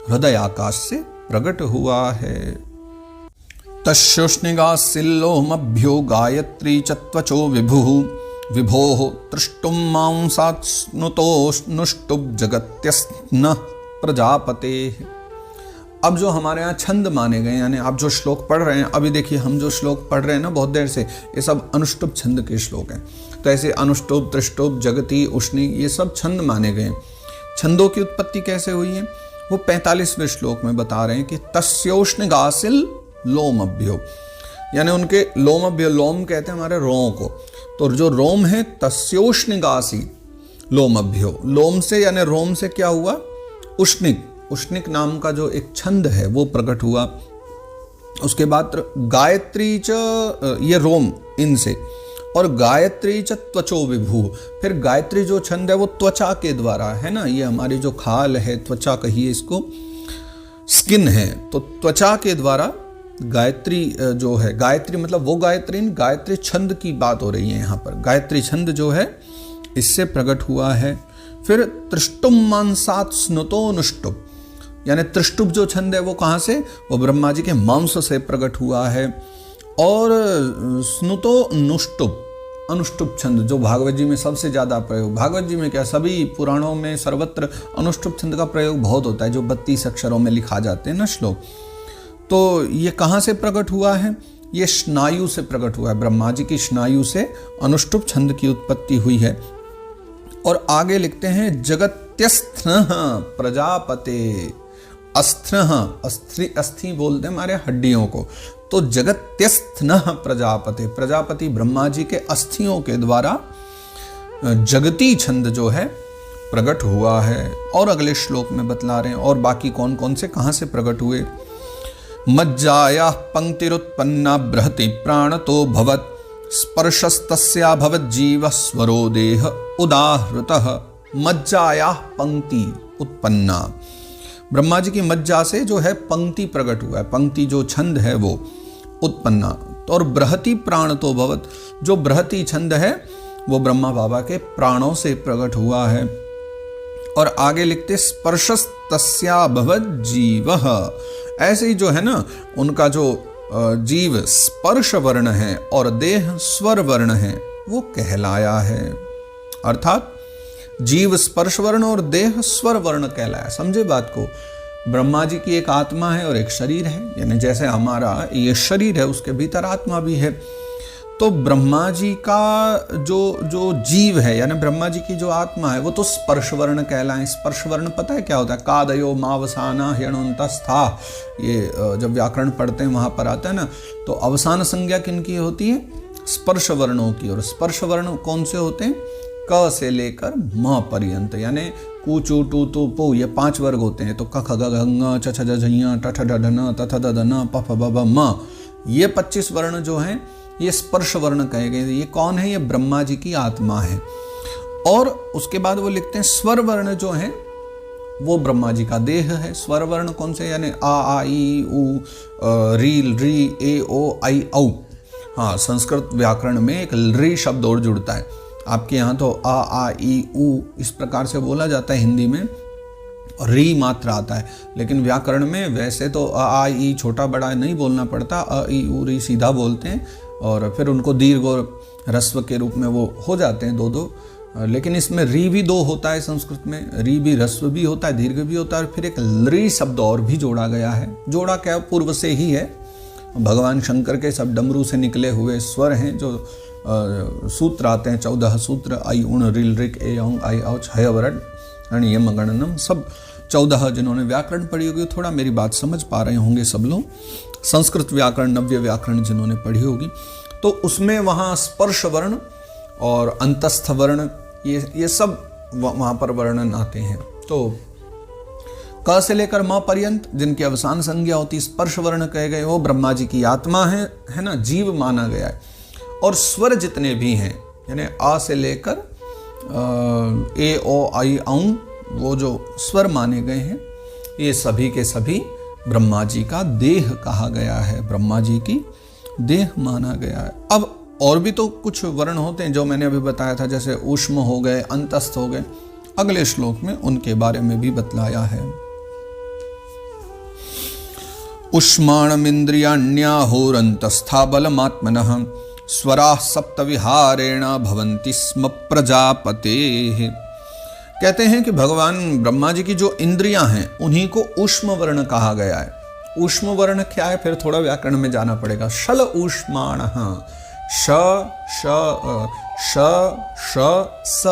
हृदय आकाश से प्रकट हुआ है। तस्योष्णिगासिल्लोमभ्यो गायत्री च त्वचो विभोः तृष्टुं मांसात् स्नुतोऽनुष्टुप् जगत्यस्नः प्रजापतेः। अब जो हमारे यहाँ छंद माने गए, यानी आप जो श्लोक पढ़ रहे हैं, अभी देखिए हम जो श्लोक पढ़ रहे हैं ना बहुत देर से, ये सब अनुष्टुप छंद के श्लोक हैं। तो ऐसे अनुष्टुप, त्रिष्टुप, जगती, उष्णी, ये सब छंद माने गए। छंदों की उत्पत्ति कैसे हुई है वो 45वें श्लोक में बता रहे हैं कि तस्योष्णिगासिल लोमभ्यो, यानी उनके लोमभ्यो, लोम कहते हैं हमारे रोम को, तो जो रोम है तस्योष्णिगासी लोमभ्यो, लोम से यानी रोम से क्या हुआ? उष्णिक, उष्णिक नाम का जो एक छंद है वो प्रकट हुआ। उसके बाद गायत्री च, ये रोम इनसे, और गायत्री च त्वचो विभू, फिर गायत्री जो छंद है वो त्वचा के द्वारा, है ना, ये हमारी जो खाल है, त्वचा कहिए इसको, स्किन है, तो त्वचा के द्वारा गायत्री जो है, गायत्री मतलब वो गायत्री छंद की बात हो रही है यहाँ पर। गायत्री छंद जो है इससे प्रकट हुआ है। फिर त्रिष्टुम मांसात् स्नुतोऽनुष्टुप्, यानी त्रिष्टुप जो छंद है वो कहाँ से? वो ब्रह्मा जी के मांस से प्रकट हुआ है। और स्नुतोऽनुष्टुप्, अनुष्टुप छंद जो भागवत जी में सबसे ज़्यादा प्रयोग, भागवत जी में क्या सभी पुराणों में सर्वत्र अनुष्टुप छंद का प्रयोग बहुत होता है, जो 32 अक्षरों में लिखा जाते हैं ना श्लोक। तो ये कहाँ से प्रकट हुआ है? ये स्नायु से प्रकट हुआ है, ब्रह्मा जी की स्नायु से अनुष्टुप छंद की उत्पत्ति हुई है। और आगे लिखते हैं जगत्यस्थ्नः प्रजापते, अस्थिनः, अस्थि बोलते हैं हमारे हड्डियों को, तो जगत्यस्थ्नः प्रजापते, प्रजापति ब्रह्मा जी के अस्थियों के द्वारा जगती छंद जो है प्रकट हुआ है। और अगले श्लोक में बतला रहे हैं और बाकी कौन कौन से कहाँ से प्रकट हुए। मज्जायाः पंक्तिरुत्पन्ना बृहति प्राणतो भवत् स्पर्शस्तस्या भवत् जीवः स्वरो देह उदाहृतः मज्जाया पंक्ति उत्पन्ना। ब्रह्मा जी की मज्जा से जो है पंक्ति प्रकट हुआ है, पंक्ति जो छंद है वो उत्पन्ना। तो और बृहति प्राण तो भवत, जो बृहति छंद है वो ब्रह्मा बाबा के प्राणों से प्रकट हुआ है। और आगे लिखते स्पर्शस्तस्या भवत जीवः, ऐसे ही जो है ना उनका जो जीव स्पर्श वर्ण है और देह स्वर वर्ण है वो कहलाया है। अर्थात जीव स्पर्श वर्ण और देह स्वर वर्ण कहलाया। समझे बात को? ब्रह्मा जी की एक आत्मा है और एक शरीर है, यानी जैसे हमारा ये शरीर है उसके भीतर आत्मा भी है। तो ब्रह्मा जी का जो जीव है यानी ब्रह्मा जी की जो आत्मा है वो तो स्पर्श वर्ण कहलाए। स्पर्श वर्ण पता है क्या होता है? कादयो मावसाना ह्यणुन्तस्था, ये जब व्याकरण पढ़ते हैं वहां पर आता है ना। तो अवसान संज्ञा किनकी होती है? स्पर्श वर्णों की। और स्पर्श वर्ण कौन से होते हैं? क से लेकर म पर्यंत, यानी कु चू टू तू पू, ये 5 वर्ग होते हैं। तो क ख ग घ च छ ज झ ट ठ ड ढ न त थ द ध न प फ ब भ म, ये 25 वर्ण जो हैं ये स्पर्श वर्ण कहे गए। ये कौन है? ये ब्रह्मा जी की आत्मा है। और उसके बाद वो लिखते हैं स्वर वर्ण जो है वो ब्रह्मा जी का देह है। स्वर वर्ण कौन से? यानी आ ई उ री री ए ओ आई औ। हाँ, संस्कृत व्याकरण में एक री शब्द और जुड़ता है। आपके यहाँ तो आ ई उ इस प्रकार से बोला जाता है हिंदी में, री मात्र आता है। लेकिन व्याकरण में वैसे तो आ ई छोटा बड़ा नहीं बोलना पड़ता, अ ई उ री सीधा बोलते हैं और फिर उनको दीर्घ और ह्रस्व के रूप में वो हो जाते हैं दो। लेकिन इसमें री भी 2 होता है संस्कृत में, री भी ह्रस्व भी होता है, दीर्घ भी होता है। और फिर एक री शब्द और भी जोड़ा गया है। जोड़ा क्या, पूर्व से ही है। भगवान शंकर के सब डमरू से निकले हुए स्वर हैं जो सूत्र आते हैं, 14 सूत्र, आई उण रिल रिक ए औंग आई औच हय वरड यम गणनम, सब 14। जिन्होंने व्याकरण पढ़ी होगी थोड़ा मेरी बात समझ पा रहे होंगे सब लोग। संस्कृत व्याकरण, नव्य व्याकरण जिन्होंने पढ़ी होगी, तो उसमें वहाँ स्पर्श वर्ण और अंतस्थ वर्ण ये सब वहाँ पर वर्णन आते हैं। तो क से लेकर म पर्यंत जिनकी अवसान संज्ञा होती स्पर्श वर्ण कहे गए, वो ब्रह्मा जी की आत्मा है ना, जीव माना गया है। और स्वर जितने भी हैं यानी आ से लेकर ए ओ आई औ, वो जो स्वर माने गए हैं ये सभी के सभी ब्रह्मा जी का देह कहा गया है, ब्रह्मा जी की देह माना गया है। अब और भी तो कुछ वर्ण होते हैं जो मैंने अभी बताया था, जैसे ऊष्म हो गए, अंतस्थ हो गए। अगले श्लोक में उनके बारे में भी बतलाया है। उष्माणमिन्द्रियाण्याहुरन्तस्था बलमात्मनः स्वराः सप्तविहारेण भवन्ति स्म प्रजापतेः। कहते हैं कि भगवान ब्रह्मा जी की जो इंद्रियां हैं उन्हीं को ऊष्म वर्ण कहा गया है। ऊष्म वर्ण क्या है? फिर थोड़ा व्याकरण में जाना पड़ेगा। शल ऊष्माण, श श श श स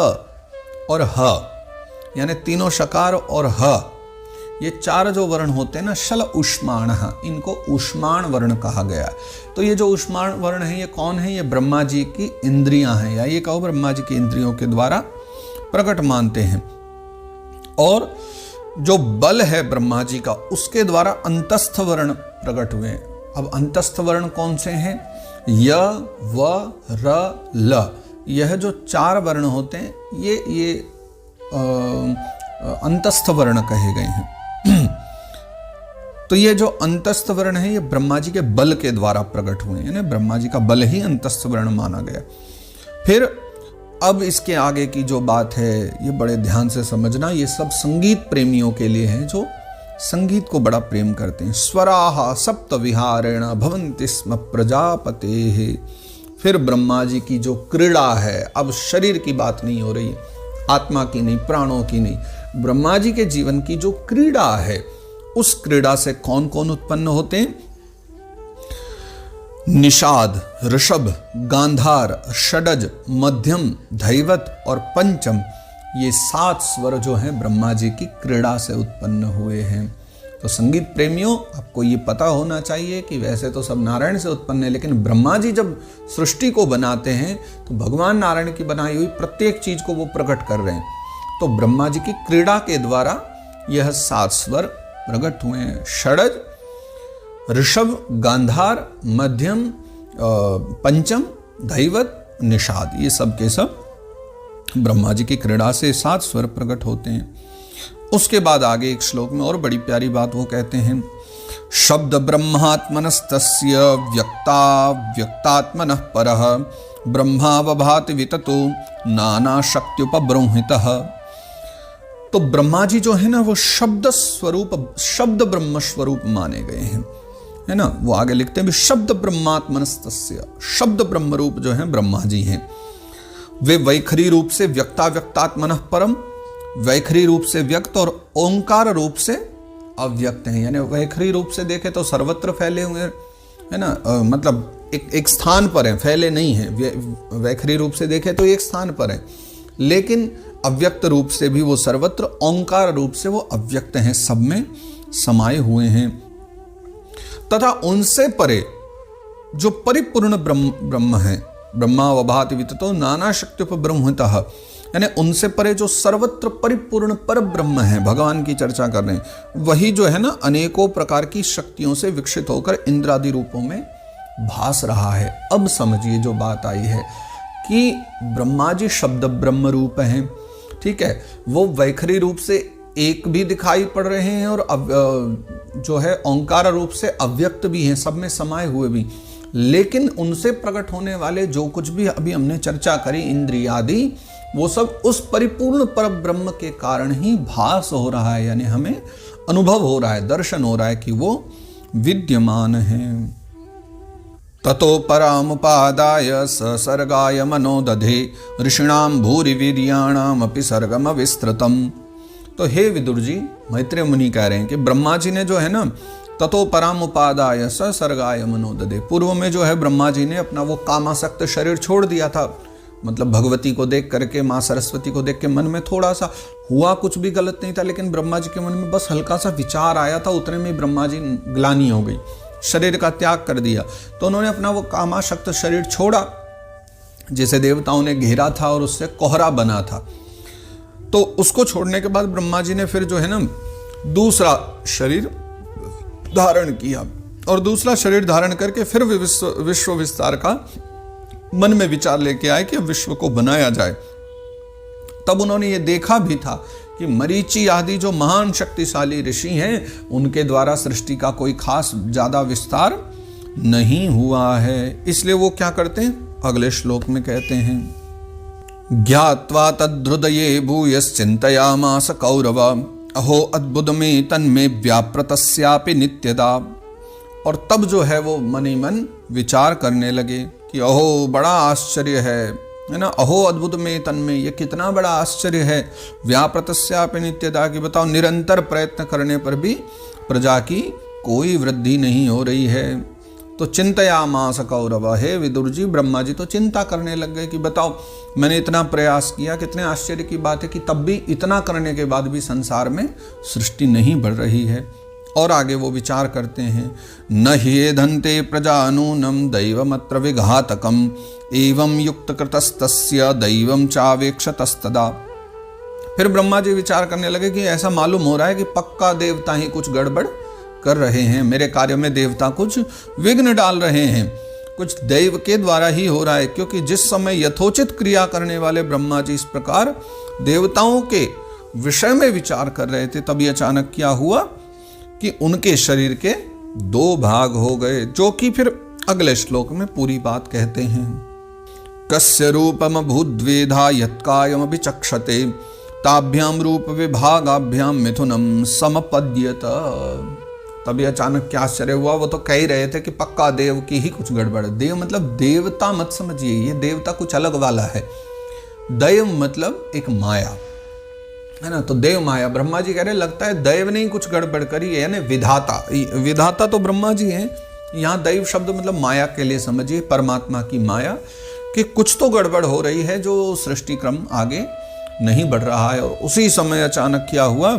और ह, यानी तीनों शकार और ह, ये 4 जो वर्ण होते हैं ना, शल ऊष्माण, इनको ऊष्माण वर्ण कहा गया है। तो ये जो ऊष्माण वर्ण है ये कौन है? ये ब्रह्मा जी की इंद्रियां हैं, या ये कहो ब्रह्मा जी की इंद्रियों के द्वारा प्रकट मानते हैं। और जो बल है ब्रह्मा जी का उसके द्वारा अंतस्थ वर्ण प्रकट हुए हैं। अब अंतस्थ वर्ण कौन से हैं? य व र ल, यह जो 4 वर्ण होते हैं ये अंतस्थ वर्ण कहे गए हैं। तो ये जो अंतस्थ वर्ण है ये ब्रह्मा जी के बल के द्वारा प्रकट हुए हैं, ब्रह्मा जी का बल ही अंतस्थ वर्ण माना गया। फिर अब इसके आगे की जो बात है ये बड़े ध्यान से समझना, ये सब संगीत प्रेमियों के लिए है जो संगीत को बड़ा प्रेम करते हैं। स्वराः सप्त विहारेण भवन्ति स्म प्रजापतेः। फिर ब्रह्मा जी की जो क्रीड़ा है, अब शरीर की बात नहीं हो रही, आत्मा की नहीं, प्राणों की नहीं, ब्रह्मा जी के जीवन की जो क्रीड़ा है उस क्रीड़ा से कौन कौन उत्पन्न होते हैं? निषाद, ऋषभ, गांधार, षडज, मध्यम, धैवत और पंचम, ये 7 स्वर जो हैं ब्रह्मा जी की क्रीड़ा से उत्पन्न हुए हैं। तो संगीत प्रेमियों, आपको ये पता होना चाहिए कि वैसे तो सब नारायण से उत्पन्न है, लेकिन ब्रह्मा जी जब सृष्टि को बनाते हैं तो भगवान नारायण की बनाई हुई प्रत्येक चीज को वो प्रकट कर रहे हैं। तो ब्रह्मा जी की क्रीड़ा के द्वारा यह 7 स्वर प्रकट हुए हैं। षडज, ऋषभ, गांधार, मध्यम, पंचम, धैवत, निषाद, ये सब के सब ब्रह्मा जी की क्रीड़ा से 7 स्वर प्रकट होते हैं। उसके बाद आगे एक श्लोक में और बड़ी प्यारी बात वो कहते हैं, शब्द ब्रह्मात्मनस्तस्य व्यक्ता व्यक्तात्मनः परः ब्रह्मावभाति विततो नाना शक्त्युपबृंहितः। तो ब्रह्मा जी जो है ना वो शब्द स्वरूप, शब्द ब्रह्म स्वरूप माने गए हैं, है ना। वो आगे लिखते हैं भी शब्द ब्रह्मात्मनस्तस्य, शब्द ब्रह्म रूप जो है ब्रह्मा जी हैं। वे वैखरी रूप से व्यक्ता व्यक्तात्मनः परम, वैखरी रूप से व्यक्त और ओंकार रूप से अव्यक्त हैं। यानी वैखरी रूप से देखे तो सर्वत्र फैले हुए, है ना, मतलब एक स्थान पर है, फैले नहीं है। वैखरी रूप से देखे तो एक स्थान पर है, लेकिन अव्यक्त रूप से भी वो सर्वत्र, ओंकार रूप से वो अव्यक्त हैं, सब में समाये हुए हैं। तथा उनसे परे जो परिपूर्ण ब्रह्म है, ब्रह्मावभाति विततो नाना शक्त्युपबृंहितः, यानी उनसे परे जो सर्वत्र परिपूर्ण पर ब्रह्म है, भगवान की चर्चा कर रहे हैं, वही जो है ना अनेकों प्रकार की शक्तियों से विकसित होकर इंद्रादि रूपों में भास रहा है। अब समझिए जो बात आई है कि ब्रह्मा जी शब्द ब्रह्म रूप हैं, ठीक है, वो वैखरी रूप से एक भी दिखाई पड़ रहे हैं और जो है ओंकार रूप से अव्यक्त भी हैं, सब में समाये हुए भी। लेकिन उनसे प्रकट होने वाले जो कुछ भी अभी हमने चर्चा करी, इंद्रियादि, वो सब उस परिपूर्ण पर ब्रह्म के कारण ही भास हो रहा है, यानी हमें अनुभव हो रहा है, दर्शन हो रहा है कि वो विद्यमान है। ततो परामुपादाय ससर्गाय मनो दधे ऋषिणाम भूरि वीर्याणाम अपि सर्गम विस्तृतम। तो हे विदुर जी, मैत्रेय मुनि कह रहे हैं कि ब्रह्मा जी ने जो है ना ततो परामुपादाय ससर्गाय मनो दधे, पूर्व में जो है ब्रह्मा जी ने अपना वो कामासक्त शरीर छोड़ दिया था। मतलब भगवती को देख करके, माँ सरस्वती को देख के मन में थोड़ा सा हुआ, कुछ भी गलत नहीं था, लेकिन ब्रह्मा जी के मन में बस हल्का सा विचार आया था, उतने में ब्रह्मा जी ग्लानि हो गई, शरीर का त्याग कर दिया। तो उन्होंने अपना वो कामासक्त शरीर छोड़ा, जिसे देवताओं ने घेरा था और उससे कोहरा बना था। तो उसको छोड़ने के बाद ब्रह्मा जी ने फिर जो है ना दूसरा शरीर धारण किया, और दूसरा शरीर धारण करके फिर विश्व विस्तार का मन में विचार लेके आए कि अब विश्व को बनाया जाए। तब उन्होंने ये देखा भी था कि मरीचि आदि जो महान शक्तिशाली ऋषि हैं, उनके द्वारा सृष्टि का कोई खास ज्यादा विस्तार नहीं हुआ है। इसलिए वो क्या करते हैं, अगले श्लोक में कहते हैं, ज्ञात्वा तद्हृदये भूयश्चिन्तयामास कौरव अहो अद्भुतमे तन्मे व्याप्रतस्यापि नित्यदा। और तब जो है वो मन ही मन विचार करने लगे कि अहो बड़ा आश्चर्य है ना, अहो अद्भुत में तन्मे, ये कितना बड़ा आश्चर्य है, व्याप्रतस्यापि नित्यदा की, बताओ निरंतर प्रयत्न करने पर भी प्रजा की कोई वृद्धि नहीं हो रही है। तो चिंतयामास कौरव, हे विदुर जी, ब्रह्मा जी तो चिंता करने लग गए कि बताओ मैंने इतना प्रयास किया, कितने आश्चर्य की बात है कि तब भी, इतना करने के बाद भी संसार में सृष्टि नहीं बढ़ रही है। और आगे वो विचार करते हैं, न ह्येधन्ते प्रजानूनम दैवमत्र विघातकम एवं युक्त कृतस्तस्य दैवम चावेक्षतस्तदा। फिर ब्रह्मा जी विचार करने लगे कि ऐसा मालूम हो रहा है कि पक्का देवता ही कुछ गड़बड़ कर रहे हैं, मेरे कार्य में देवता कुछ विघ्न डाल रहे हैं, कुछ दैव के द्वारा ही हो रहा है। क्योंकि जिस समय यथोचित क्रिया करने वाले ब्रह्मा जी इस प्रकार देवताओं के विषय में विचार कर रहे थे, तभी अचानक क्या हुआ कि उनके शरीर के 2 भाग हो गए, जो कि फिर अगले श्लोक में पूरी बात कहते हैं। कस्य रूपम भूद्वेधा यत्कायम विचक्षते ताभ्याम रूप विभागाभ्याम मिथुनम समपद्यत। तभी अचानक क्या आश्चर्य हुआ, वो तो कह ही रहे थे कि पक्का देव की ही कुछ गड़बड़ है। देव मतलब देवता मत समझिए, ये देवता कुछ अलग वाला है। दैव मतलब एक माया है ना, तो देव माया। ब्रह्मा जी कह रहे लगता है दैव ने ही कुछ गड़बड़ करी है, यानी विधाता, विधाता तो ब्रह्मा जी हैं। यहाँ दैव शब्द मतलब माया के लिए समझिए, परमात्मा की माया, कि कुछ तो गड़बड़ हो रही है, जो सृष्टि क्रम आगे नहीं बढ़ रहा है। और उसी समय अचानक क्या हुआ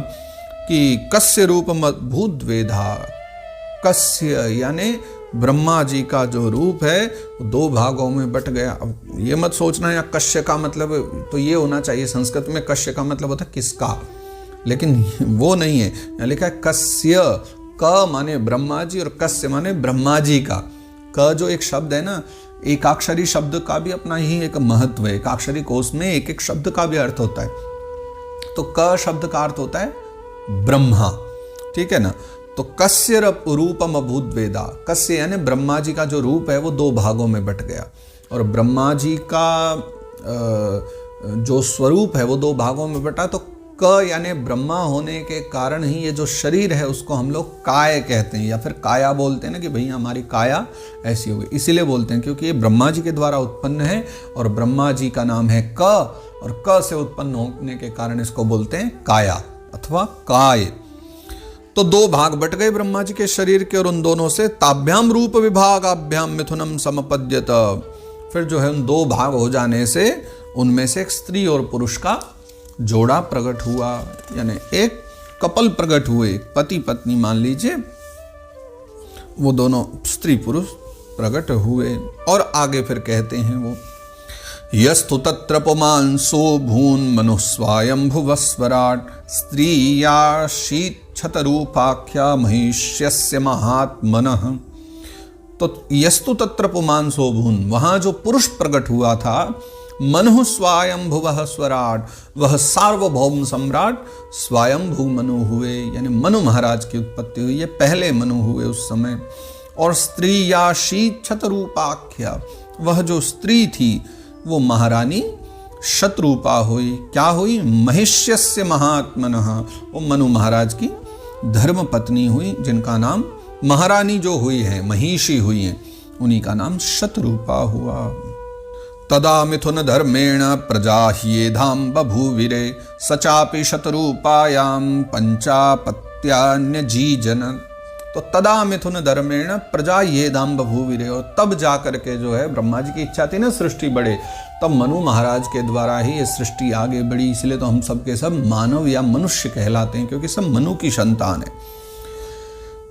कि कस्य रूप भूद्वेधा, कस्य यानी ब्रह्मा जी का जो रूप है 2 भागों में बट गया। अब ये मत सोचना या कश्य का मतलब तो ये होना चाहिए, संस्कृत में कश्य का मतलब होता है किसका, लेकिन वो नहीं है। यहाँ लिखा है कस्य, क माने ब्रह्मा जी और कस्य माने ब्रह्मा जी का। क जो एक शब्द है ना, एकाक्षरी शब्द का भी अपना ही एक महत्व है। एकाक्षरी कोश में एक एक शब्द का भी अर्थ होता है। तो क शब्द का अर्थ होता है ब्रह्मा, ठीक है ना। तो कस्य रूपम अभूत वेदा, कस्य यानी ब्रह्मा जी का जो रूप है वो दो भागों में बट गया, और ब्रह्मा जी का जो स्वरूप है वो दो भागों में बटा। तो क यानी ब्रह्मा होने के कारण ही ये जो शरीर है उसको हम लोग काय कहते हैं, या फिर काया बोलते हैं ना, कि भैया हमारी काया ऐसी होगी। इसीलिए बोलते हैं क्योंकि ये ब्रह्मा जी के द्वारा उत्पन्न है, और ब्रह्मा जी का नाम है क, और क से उत्पन्न होने के कारण इसको बोलते हैं काया अथवा काय। तो दो भाग बट गए ब्रह्मा जी के शरीर के, और उन दोनों से ताभ्याम रूप विभागाभ्याम मिथुनम समपद्यत। फिर जो है उन दो भाग हो जाने से उनमें से एक स्त्री और पुरुष का जोड़ा प्रकट हुआ, यानी एक कपल प्रकट हुए, पति पत्नी मान लीजिए, वो दोनों स्त्री पुरुष प्रकट हुए। और आगे फिर कहते हैं वो, यस्तु तत्र पुमांसो भून् मनुः स्वायंभुवस्वराट् स्त्रिया शीच्छतरूपाख्या महिष्यस्य महात्मनः। तो यस्तु तत्र पुमांसो भून्, वहां जो पुरुष प्रकट हुआ था, मनु स्वायंभुवः स्वराट, वह सार्वभौम सम्राट स्वयंभू मनु हुए, यानी मनु महाराज की उत्पत्ति हुई है, पहले मनु हुए उस समय। और स्त्री या शीच्छतरूपाख्या, वह जो स्त्री थी वो महारानी शतरूपा हुई। क्या हुई? महिष्यस्य महात्मनः, वो मनु महाराज की धर्म पत्नी हुई, जिनका नाम महारानी जो हुई है, महिषी हुई है, उन्हीं का नाम शतरूपा हुआ। तदा मिथुन धर्मेण प्रजा ह्येधाम बभूविरे सचापि शतरूपायाम पंचापत्यान्यजीजन। तो तदा मिथुन धर्मेण प्रजा ह्येधाम बभूविरे, और तब जाकर के जो है ब्रह्मा जी की इच्छा थी ना सृष्टि बढ़े, तब मनु महाराज के द्वारा ही ये सृष्टि आगे बढ़ी। इसलिए तो हम सब के सब मानव या मनुष्य कहलाते हैं, क्योंकि सब मनु की संतान है।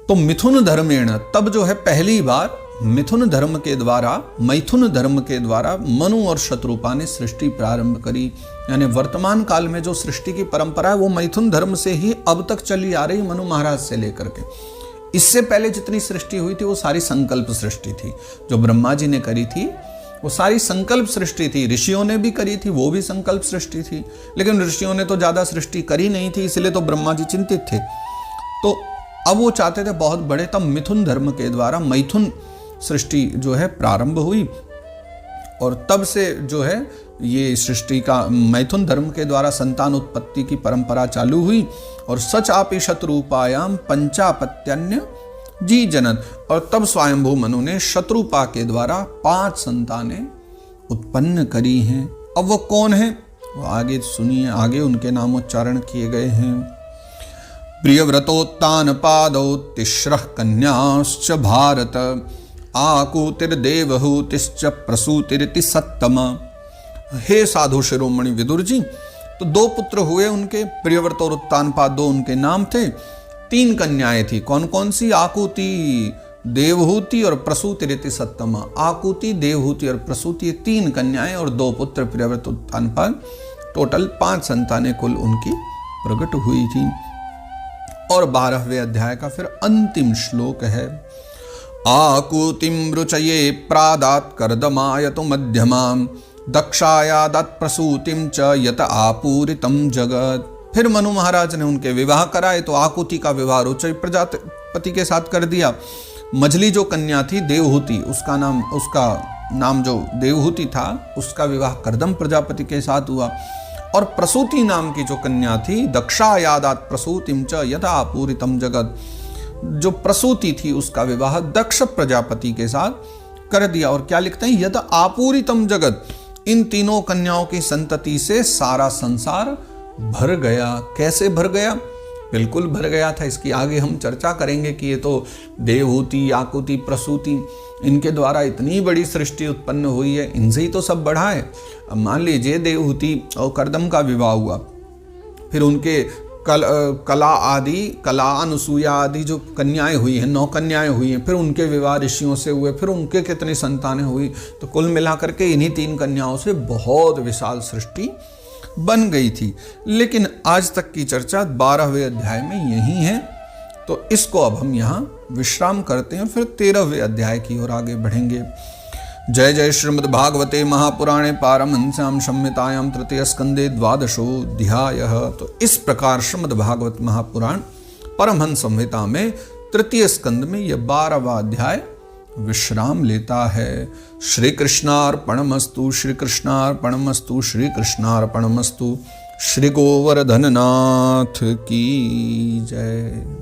तो मिथुन धर्मेण, तब जो है पहली बार मिथुन धर्म के द्वारा, मैथुन धर्म के द्वारा मनु और शतरूपा ने सृष्टि प्रारंभ करी। यानी वर्तमान काल में जो सृष्टि की परंपरा है वो मैथुन धर्म से ही अब तक चली आ रही, मनु महाराज से लेकर के। इससे पहले जितनी सृष्टि हुई थी वो सारी संकल्प सृष्टि थी, जो ब्रह्मा जी ने करी थी वो सारी संकल्प सृष्टि थी। ऋषियों ने भी करी थी, वो भी संकल्प सृष्टि थी, लेकिन ऋषियों ने तो ज्यादा सृष्टि करी नहीं थी, इसलिए तो ब्रह्मा जी चिंतित थे। तो अब वो चाहते थे बहुत बड़े, तब मिथुन धर्म के द्वारा मैथुन सृष्टि जो है प्रारंभ हुई, और तब से जो है ये सृष्टि का मैथुन धर्म के द्वारा संतान उत्पत्ति की परंपरा चालू हुई। और सच आपी शतरूपायाम पंचापत्यान्य जी जनन, और तब स्वयंभू मनु ने शतरूपा के द्वारा 5 संतानें उत्पन्न करी हैं। अब वो कौन है वो आगे सुनिए, आगे उनके नामोच्चारण किए गए हैं। प्रियव्रतोत्तान पादौ तिस्रः कन्याश्च भारत आकुतिर्देवहूतिश्च प्रसूतिरिति सत्तम। हे साधु शिरोमणि विदुर जी, तो 2 पुत्र हुए उनके, प्रियव्रत और उत्तानपाद 2 उनके नाम थे। 3 कन्याएं थी, कौन कौन सी? आकुति, देवहूति और प्रसूतिरिति सत्तम। आकुति, देवहूति और प्रसूति, 3 कन्याएं और 2 पुत्र प्रियव्रत उत्तानपाद, टोटल 5 संतानें कुल उनकी प्रकट हुई थी। और 12वें अध्याय का फिर अंतिम श्लोक है, आकुतिम रुचये प्रादात कर्दमायतु मध्यमाम दक्षायादात प्रसूतिम च यत आपूरितम जगत। फिर मनु महाराज ने उनके विवाह कराए, तो आकुति का विवाह रुचय प्रजापति के साथ कर दिया। मझली जो कन्या थी देवहूति, उसका नाम जो देवहूति था, उसका विवाह कर्दम प्रजापति के साथ हुआ। और प्रसूति नाम की जो कन्या थी, दक्षायादात प्रसूतिम च यत आपूरितम जगत, जो प्रसूति थी उसका विवाह दक्ष प्रजापति के साथ कर दिया। और क्या लिखते हैं? यत आपूरितम जगत, इन तीनों कन्याओं की संतति से सारा संसार भर गया। कैसे भर गया? बिल्कुल भर गया था। इसकी आगे हम चर्चा करेंगे कि ये तो देवहूति, आकुति, प्रसूति, इनके द्वारा इतनी बड़ी सृष्टि उत्पन्न हुई है, इनसे ही तो सब बढ़ा है। अब मान लीजिए देवहूति और कर्दम का विवाह हुआ, फिर उनके कला अनुसूया आदि जो कन्याएं हुई हैं, 9 कन्याएं हुई हैं, फिर उनके विवाह ऋषियों से हुए, फिर उनके कितनी संतानें हुई, तो कुल मिलाकर के इन्हीं 3 कन्याओं से बहुत विशाल सृष्टि बन गई थी। लेकिन आज तक की चर्चा 12वें अध्याय में यही है, तो इसको अब हम यहाँ विश्राम करते हैं, फिर 13वें अध्याय की ओर आगे बढ़ेंगे। जय जय श्रीमद्भागवते महापुराणे पारमहंस्याम संहितायां तृतीय स्कंदे द्वादशोऽध्यायः। तो इस प्रकार श्रीमद्भागवत महापुराण परमहंस संहिता में तृतीय स्कंद में यह 12वां अध्याय विश्राम लेता है। श्री कृष्णार्पणमस्तु, श्री कृष्णार्पणमस्तु, श्री कृष्णार्पणमस्तु। श्री गोवर्धन नाथ की जय।